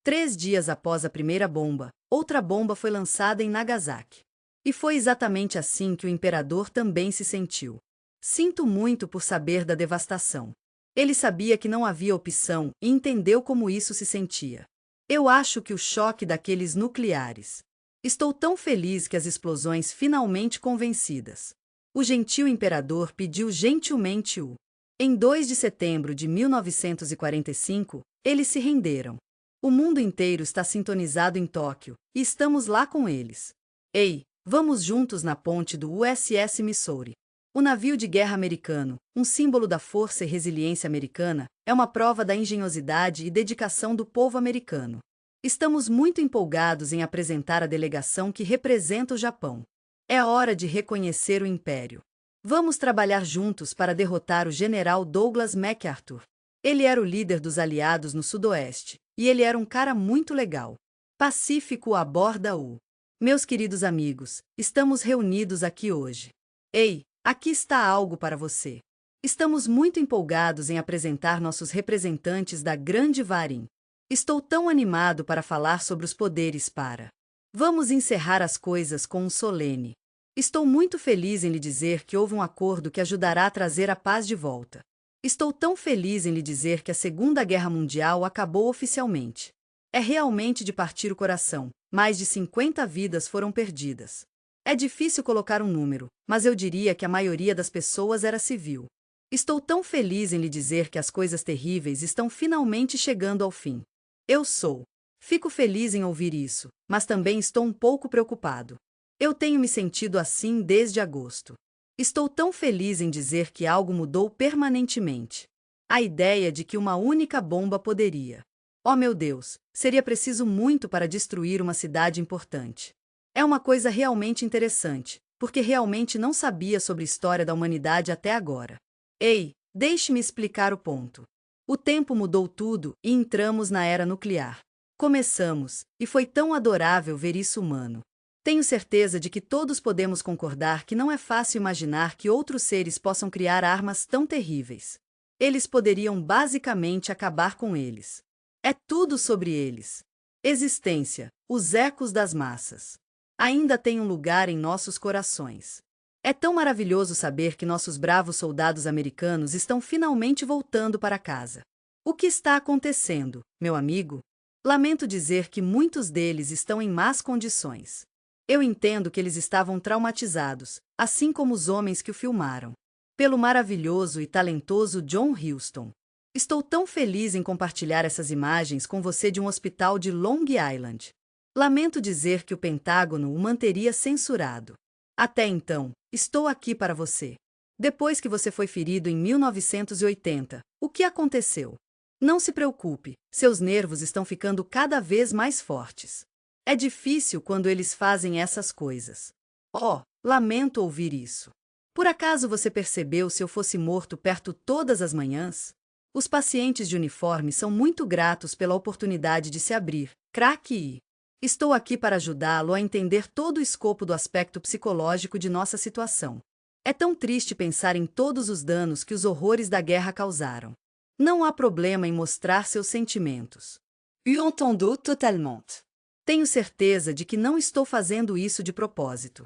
3 dias após a primeira bomba, outra bomba foi lançada em Nagasaki. E foi exatamente assim que o imperador também se sentiu. Sinto muito por saber da devastação. Ele sabia que não havia opção e entendeu como isso se sentia. Eu acho que o choque daqueles nucleares. Estou tão feliz que as explosões finalmente convencidas. O gentil imperador pediu gentilmente Em 2 de setembro de 1945, eles se renderam. O mundo inteiro está sintonizado em Tóquio, e estamos lá com eles. Ei, vamos juntos na ponte do USS Missouri. O navio de guerra americano, um símbolo da força e resiliência americana, é uma prova da engenhosidade e dedicação do povo americano. Estamos muito empolgados em apresentar a delegação que representa o Japão. É hora de reconhecer o império. Vamos trabalhar juntos para derrotar o general Douglas MacArthur. Ele era o líder dos aliados no Sudoeste, e ele era um cara muito legal. Pacífico aborda Meus queridos amigos, estamos reunidos aqui hoje. Ei, aqui está algo para você. Estamos muito empolgados em apresentar nossos representantes da Grande Varim. Estou tão animado para falar sobre os poderes para. Vamos encerrar as coisas com um solene. Estou muito feliz em lhe dizer que houve um acordo que ajudará a trazer a paz de volta. Estou tão feliz em lhe dizer que a Segunda Guerra Mundial acabou oficialmente. É realmente de partir o coração. Mais de 50 vidas foram perdidas. É difícil colocar um número, mas eu diria que a maioria das pessoas era civil. Estou tão feliz em lhe dizer que as coisas terríveis estão finalmente chegando ao fim. Fico feliz em ouvir isso, mas também estou um pouco preocupado. Eu tenho me sentido assim desde agosto. Estou tão feliz em dizer que algo mudou permanentemente. A ideia de que uma única bomba poderia. Oh meu Deus, seria preciso muito para destruir uma cidade importante. É uma coisa realmente interessante, porque realmente não sabia sobre a história da humanidade até agora. Ei, deixe-me explicar o ponto. O tempo mudou tudo e entramos na era nuclear. Começamos, e foi tão adorável ver isso humano. Tenho certeza de que todos podemos concordar que não é fácil imaginar que outros seres possam criar armas tão terríveis. Eles poderiam basicamente acabar com eles. É tudo sobre eles. Existência, os ecos das massas. Ainda tem um lugar em nossos corações. É tão maravilhoso saber que nossos bravos soldados americanos estão finalmente voltando para casa. O que está acontecendo, meu amigo? Lamento dizer que muitos deles estão em más condições. Eu entendo que eles estavam traumatizados, assim como os homens que o filmaram. Pelo maravilhoso e talentoso John Huston. Estou tão feliz em compartilhar essas imagens com você de um hospital de Long Island. Lamento dizer que o Pentágono o manteria censurado. Até então, estou aqui para você. Depois que você foi ferido em 1980, o que aconteceu? Não se preocupe, seus nervos estão ficando cada vez mais fortes. É difícil quando eles fazem essas coisas. Oh, lamento ouvir isso. Por acaso você percebeu se eu fosse morto perto todas as manhãs? Os pacientes de uniforme são muito gratos pela oportunidade de se abrir, craque. Estou aqui para ajudá-lo a entender todo o escopo do aspecto psicológico de nossa situação. É tão triste pensar em todos os danos que os horrores da guerra causaram. Não há problema em mostrar seus sentimentos. Entendo totalement. Tenho certeza de que não estou fazendo isso de propósito.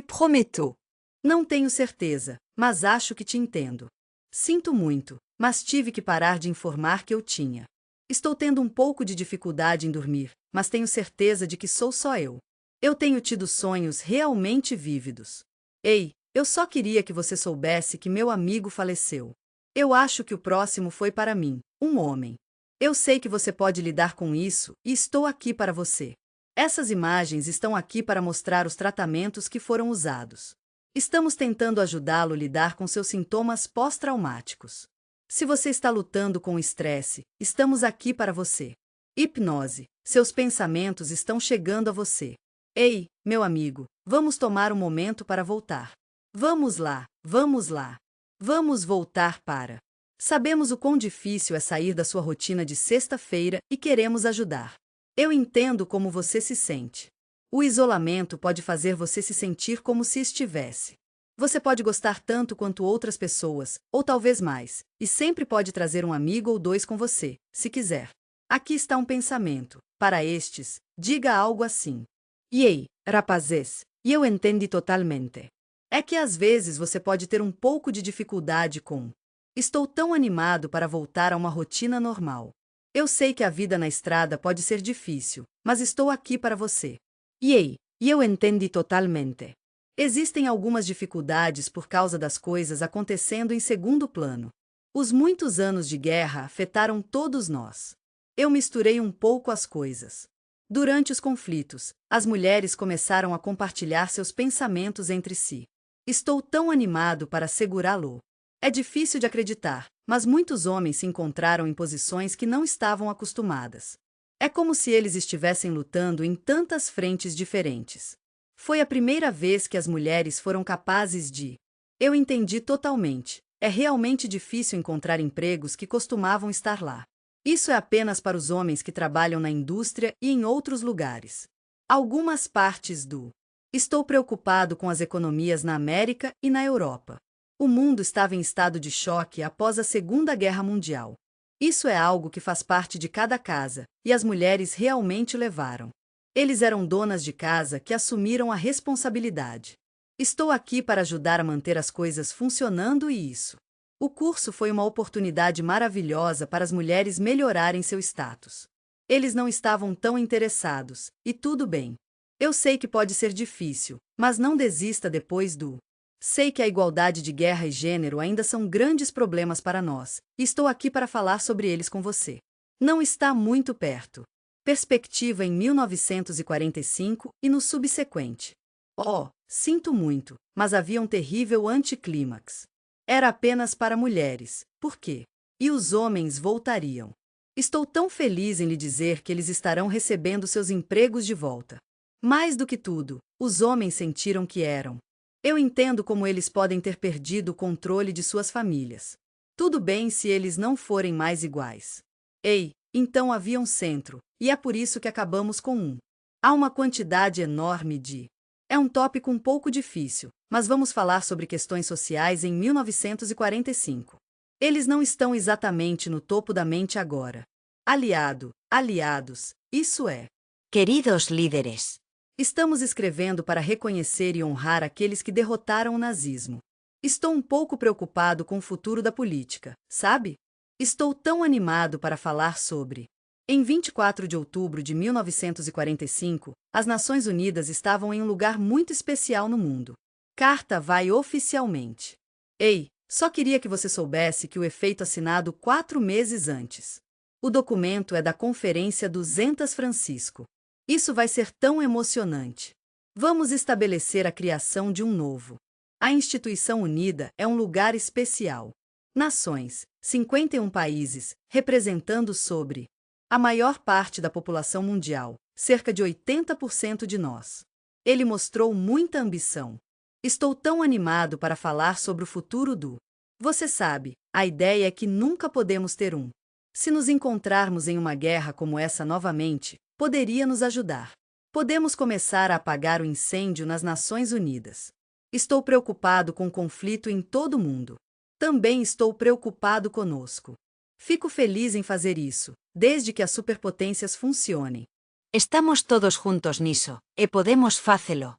Prometo. Não tenho certeza, mas acho que te entendo. Sinto muito, mas tive que parar de informar que eu tinha. Estou tendo um pouco de dificuldade em dormir, mas tenho certeza de que sou só eu. Eu tenho tido sonhos realmente vívidos. Ei, eu só queria que você soubesse que meu amigo faleceu. Eu acho que o próximo foi para mim, um homem. Eu sei que você pode lidar com isso e estou aqui para você. Essas imagens estão aqui para mostrar os tratamentos que foram usados. Estamos tentando ajudá-lo a lidar com seus sintomas pós-traumáticos. Se você está lutando com o estresse, estamos aqui para você. Hipnose. Seus pensamentos estão chegando a você. Ei, meu amigo, vamos tomar um momento para voltar. Vamos lá, vamos lá. Vamos voltar para. Sabemos o quão difícil é sair da sua rotina de sexta-feira e queremos ajudar. Eu entendo como você se sente. O isolamento pode fazer você se sentir como se estivesse. Você pode gostar tanto quanto outras pessoas, ou talvez mais, e sempre pode trazer um amigo ou dois com você, se quiser. Aqui está um pensamento. Para estes, diga algo assim: "Ei, rapazes, eu entendi totalmente." É que às vezes você pode ter um pouco de dificuldade com "Estou tão animado para voltar a uma rotina normal." Eu sei que a vida na estrada pode ser difícil, mas estou aqui para você. Ei, eu entendi totalmente. Existem algumas dificuldades por causa das coisas acontecendo em segundo plano. Os muitos anos de guerra afetaram todos nós. Eu misturei um pouco as coisas. Durante os conflitos, as mulheres começaram a compartilhar seus pensamentos entre si. Estou tão animado para segurá-lo. É difícil de acreditar, mas muitos homens se encontraram em posições que não estavam acostumadas. É como se eles estivessem lutando em tantas frentes diferentes. Foi a primeira vez que as mulheres foram capazes de. Eu entendi totalmente. É realmente difícil encontrar empregos que costumavam estar lá. Isso é apenas para os homens que trabalham na indústria e em outros lugares. Algumas partes do. Estou preocupado com as economias na América e na Europa. O mundo estava em estado de choque após a Segunda Guerra Mundial. Isso é algo que faz parte de cada casa, e as mulheres realmente levaram. Eles eram donas de casa que assumiram a responsabilidade. Estou aqui para ajudar a manter as coisas funcionando e isso. O curso foi uma oportunidade maravilhosa para as mulheres melhorarem seu status. Eles não estavam tão interessados, e tudo bem. Eu sei que pode ser difícil, mas não desista depois do. Sei que a igualdade de guerra e gênero ainda são grandes problemas para nós, e estou aqui para falar sobre eles com você. Não está muito perto. Perspectiva em 1945 e no subsequente. Oh, sinto muito, mas havia um terrível anticlímax. Era apenas para mulheres, por quê? E os homens voltariam. Estou tão feliz em lhe dizer que eles estarão recebendo seus empregos de volta. Mais do que tudo, os homens sentiram que eram. Eu entendo como eles podem ter perdido o controle de suas famílias. Tudo bem se eles não forem mais iguais. Ei, então havia um centro, e é por isso que acabamos com um. Há uma quantidade enorme de. É um tópico um pouco difícil, mas vamos falar sobre questões sociais em 1945. Eles não estão exatamente no topo da mente agora. Aliados, isso é. Queridos líderes. Estamos escrevendo para reconhecer e honrar aqueles que derrotaram o nazismo. Estou um pouco preocupado com o futuro da política, sabe? Estou tão animado para falar sobre. Em 24 de outubro de 1945, as Nações Unidas estavam em um lugar muito especial no mundo. Carta vai oficialmente. Ei, só queria que você soubesse que o efeito assinado 4 meses antes. O documento é da Conferência 200 Francisco. Isso vai ser tão emocionante. Vamos estabelecer a criação de um novo. A Instituição Unida é um lugar especial. Nações, 51 países, representando sobre a maior parte da população mundial, cerca de 80% de nós. Ele mostrou muita ambição. Estou tão animado para falar sobre o futuro do. Você sabe, a ideia é que nunca podemos ter um. Se nos encontrarmos em uma guerra como essa novamente, poderia nos ajudar. Podemos começar a apagar o incêndio nas Nações Unidas. Estou preocupado com o conflito em todo o mundo. Também estou preocupado conosco. Fico feliz em fazer isso, desde que as superpotências funcionem. Estamos todos juntos nisso, e podemos fazê-lo.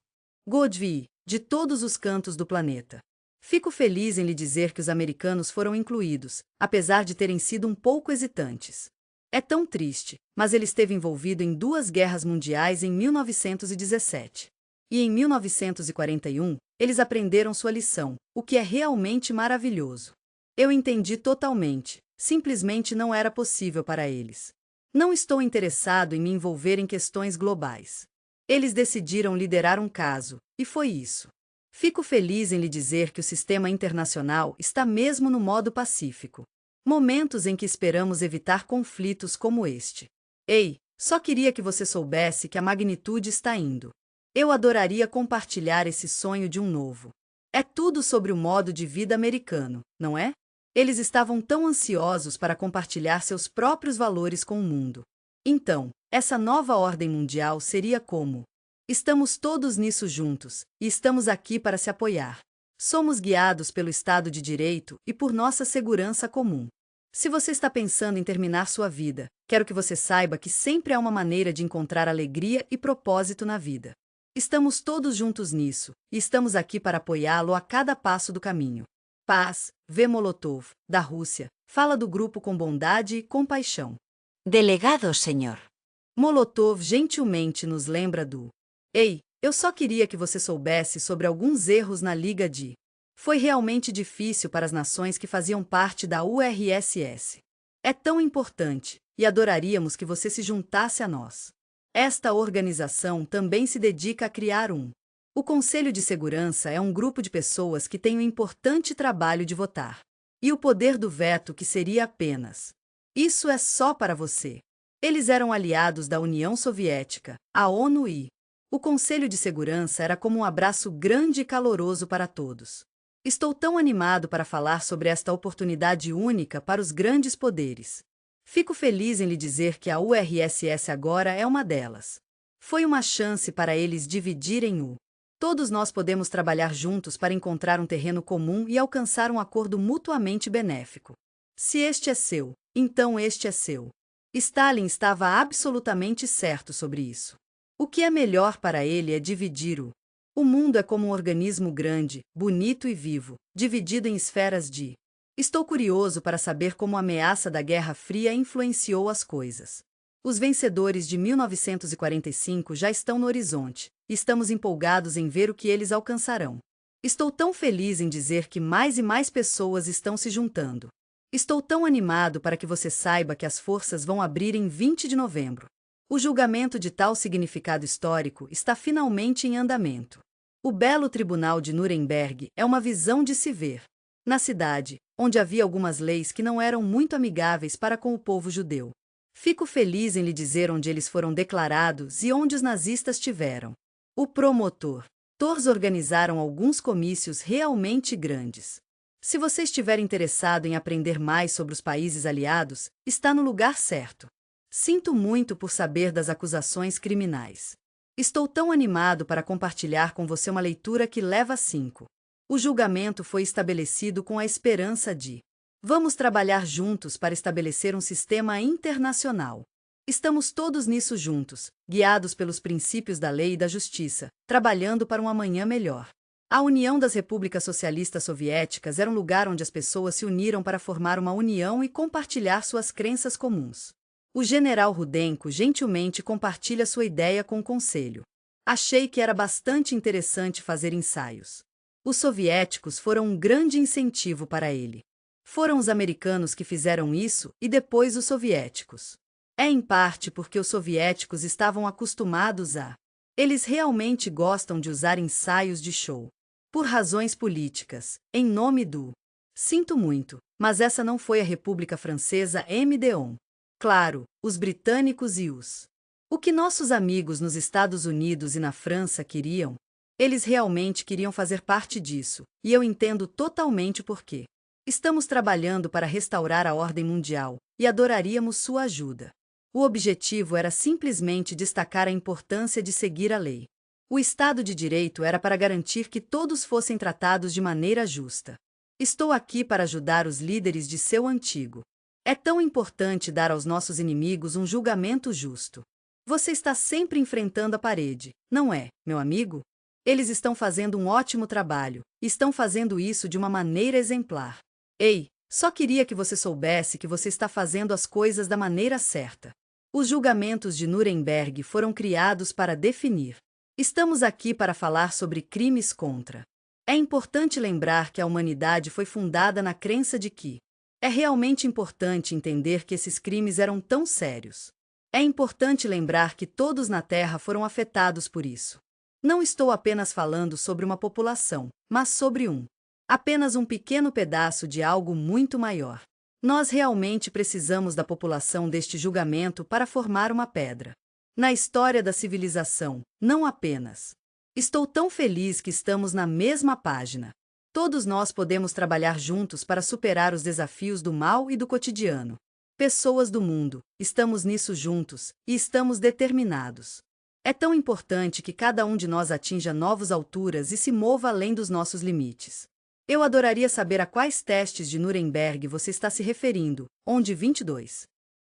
Godvi, de todos os cantos do planeta. Fico feliz em lhe dizer que os americanos foram incluídos, apesar de terem sido um pouco hesitantes. É tão triste, mas ele esteve envolvido em 2 guerras mundiais em 1917. E em 1941, eles aprenderam sua lição, o que é realmente maravilhoso. Eu entendi totalmente, simplesmente não era possível para eles. Não estou interessado em me envolver em questões globais. Eles decidiram liderar um caso, e foi isso. Fico feliz em lhe dizer que o sistema internacional está mesmo no modo pacífico. Momentos em que esperamos evitar conflitos como este. Ei, só queria que você soubesse que a magnitude está indo. Eu adoraria compartilhar esse sonho de um novo. É tudo sobre o modo de vida americano, não é? Eles estavam tão ansiosos para compartilhar seus próprios valores com o mundo. Então, essa nova ordem mundial seria como Estamos todos nisso juntos, e estamos aqui para se apoiar. Somos guiados pelo Estado de Direito e por nossa segurança comum. Se você está pensando em terminar sua vida, quero que você saiba que sempre há uma maneira de encontrar alegria e propósito na vida. Estamos todos juntos nisso, e estamos aqui para apoiá-lo a cada passo do caminho. Paz, V. Molotov, da Rússia, fala do grupo com bondade e compaixão. Delegado, senhor. Molotov gentilmente nos lembra do: Ei, eu só queria que você soubesse sobre alguns erros na Liga de. Foi realmente difícil para as nações que faziam parte da URSS. É tão importante, e adoraríamos que você se juntasse a nós. Esta organização também se dedica a criar um. O Conselho de Segurança é um grupo de pessoas que tem o importante trabalho de votar. E o poder do veto que seria apenas. Isso é só para você. Eles eram aliados da União Soviética, a ONU e. O Conselho de Segurança era como um abraço grande e caloroso para todos. Estou tão animado para falar sobre esta oportunidade única para os grandes poderes. Fico feliz em lhe dizer que a URSS agora é uma delas. Foi uma chance para eles dividirem o. Todos nós podemos trabalhar juntos para encontrar um terreno comum e alcançar um acordo mutuamente benéfico. Se este é seu, então este é seu. Stalin estava absolutamente certo sobre isso. O que é melhor para ele é dividir o. O mundo é como um organismo grande, bonito e vivo, dividido em esferas de. Estou curioso para saber como a ameaça da Guerra Fria influenciou as coisas. Os vencedores de 1945 já estão no horizonte, e estamos empolgados em ver o que eles alcançarão. Estou tão feliz em dizer que mais e mais pessoas estão se juntando. Estou tão animado para que você saiba que as forças vão abrir em 20 de novembro. O julgamento de tal significado histórico está finalmente em andamento. O belo Tribunal de Nuremberg é uma visão de se ver. Na cidade, onde havia algumas leis que não eram muito amigáveis para com o povo judeu. Fico feliz em lhe dizer onde eles foram declarados e onde os nazistas tiveram. O promotor. Todos organizaram alguns comícios realmente grandes. Se você estiver interessado em aprender mais sobre os países aliados, está no lugar certo. Sinto muito por saber das acusações criminais. Estou tão animado para compartilhar com você uma leitura que leva 5. O julgamento foi estabelecido com a esperança de. Vamos trabalhar juntos para estabelecer um sistema internacional. Estamos todos nisso juntos, guiados pelos princípios da lei e da justiça, trabalhando para um amanhã melhor. A União das Repúblicas Socialistas Soviéticas era um lugar onde as pessoas se uniram para formar uma união e compartilhar suas crenças comuns. O general Rudenko gentilmente compartilha sua ideia com o Conselho. Achei que era bastante interessante fazer ensaios. Os soviéticos foram um grande incentivo para ele. Foram os americanos que fizeram isso e depois os soviéticos. É em parte porque os soviéticos estavam acostumados a. Eles realmente gostam de usar ensaios de show. Por razões políticas, em nome do. Sinto muito, mas essa não foi a República Francesa MDON. Claro, os britânicos e os. O que nossos amigos nos Estados Unidos e na França queriam? Eles realmente queriam fazer parte disso, e eu entendo totalmente por quê. Estamos trabalhando para restaurar a ordem mundial, e adoraríamos sua ajuda. O objetivo era simplesmente destacar a importância de seguir a lei. O Estado de Direito era para garantir que todos fossem tratados de maneira justa. Estou aqui para ajudar os líderes de seu antigo. É tão importante dar aos nossos inimigos um julgamento justo. Você está sempre enfrentando a parede, não é, meu amigo? Eles estão fazendo um ótimo trabalho, e estão fazendo isso de uma maneira exemplar. Ei, só queria que você soubesse que você está fazendo as coisas da maneira certa. Os julgamentos de Nuremberg foram criados para definir. Estamos aqui para falar sobre crimes contra. É importante lembrar que a humanidade foi fundada na crença de que. É realmente importante entender que esses crimes eram tão sérios. É importante lembrar que todos na Terra foram afetados por isso. Não estou apenas falando sobre uma população, mas sobre apenas um pequeno pedaço de algo muito maior. Nós realmente precisamos da população deste julgamento para formar uma pedra. Na história da civilização, não apenas. Estou tão feliz que estamos na mesma página. Todos nós podemos trabalhar juntos para superar os desafios do mal e do cotidiano. Pessoas do mundo, estamos nisso juntos, e estamos determinados. É tão importante que cada um de nós atinja novas alturas e se mova além dos nossos limites. Eu adoraria saber a quais testes de Nuremberg você está se referindo, onde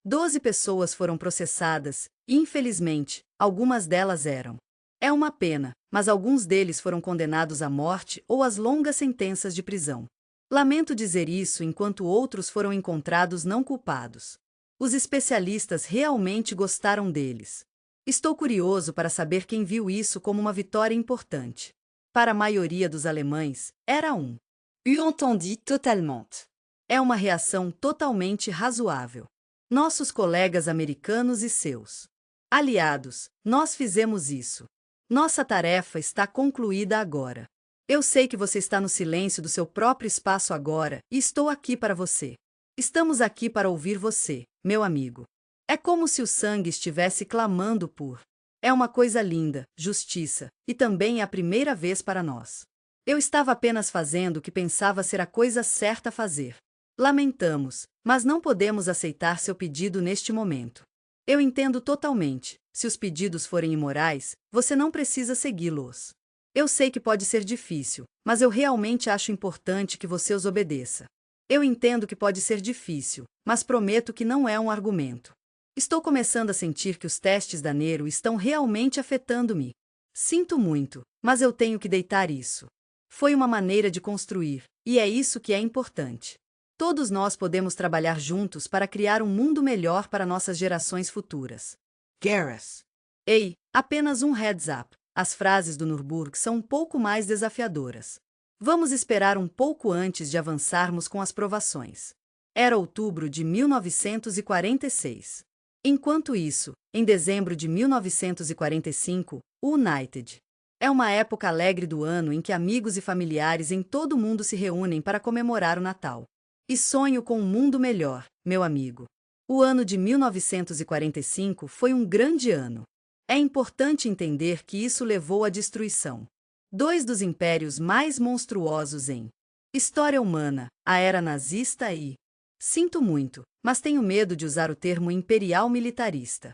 12 pessoas foram processadas, e infelizmente, algumas delas eram. É uma pena, mas alguns deles foram condenados à morte ou às longas sentenças de prisão. Lamento dizer isso enquanto outros foram encontrados não culpados. Os especialistas realmente gostaram deles. Estou curioso para saber quem viu isso como uma vitória importante. Para a maioria dos alemães, era um. Eu entendi totalmente. É uma reação totalmente razoável. Nossos colegas americanos e seus aliados, nós fizemos isso. Nossa tarefa está concluída agora. Eu sei que você está no silêncio do seu próprio espaço agora e estou aqui para você. Estamos aqui para ouvir você, meu amigo. É como se o sangue estivesse clamando por. É uma coisa linda, justiça, e também é a primeira vez para nós. Eu estava apenas fazendo o que pensava ser a coisa certa a fazer. Lamentamos, mas não podemos aceitar seu pedido neste momento. Eu entendo totalmente. Se os pedidos forem imorais, você não precisa segui-los. Eu sei que pode ser difícil, mas eu realmente acho importante que você os obedeça. Eu entendo que pode ser difícil, mas prometo que não é um argumento. Estou começando a sentir que os testes da Nero estão realmente afetando-me. Sinto muito, mas eu tenho que deitar isso. Foi uma maneira de construir, e é isso que é importante. Todos nós podemos trabalhar juntos para criar um mundo melhor para nossas gerações futuras. Garrus. Ei, apenas um heads up. As frases do Nuremberg são um pouco mais desafiadoras. Vamos esperar um pouco antes de avançarmos com as provações. Era outubro de 1946. Enquanto isso, em dezembro de 1945, o United. É uma época alegre do ano em que amigos e familiares em todo o mundo se reúnem para comemorar o Natal. E sonho com um mundo melhor, meu amigo. O ano de 1945 foi um grande ano. É importante entender que isso levou à destruição. Dois dos impérios mais monstruosos em história humana, a era nazista e... Sinto muito, mas tenho medo de usar o termo imperial militarista.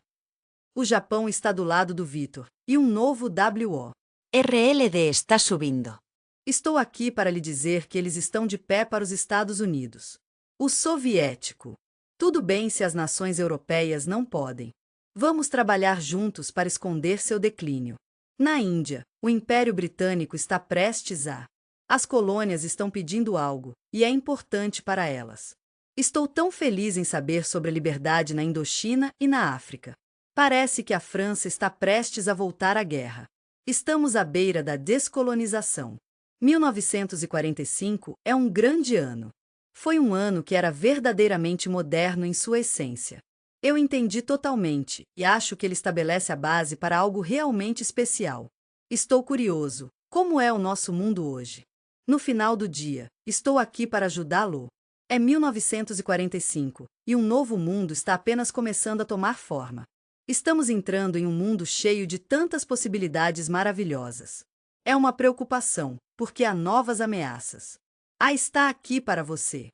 O Japão está do lado do Vitor, e um novo WO. RLD está subindo. Estou aqui para lhe dizer que eles estão de pé para os Estados Unidos. O soviético. Tudo bem se as nações europeias não podem. Vamos trabalhar juntos para esconder seu declínio. Na Índia, o Império Britânico está prestes a... As colônias estão pedindo algo, e é importante para elas. Estou tão feliz em saber sobre a liberdade na Indochina e na África. Parece que a França está prestes a voltar à guerra. Estamos à beira da descolonização. 1945 é um grande ano. Foi um ano que era verdadeiramente moderno em sua essência. Eu entendi totalmente e acho que ele estabelece a base para algo realmente especial. Estou curioso. Como é o nosso mundo hoje? No final do dia, estou aqui para ajudá-lo. É 1945, e um novo mundo está apenas começando a tomar forma. Estamos entrando em um mundo cheio de tantas possibilidades maravilhosas. É uma preocupação, porque há novas ameaças. A está aqui para você.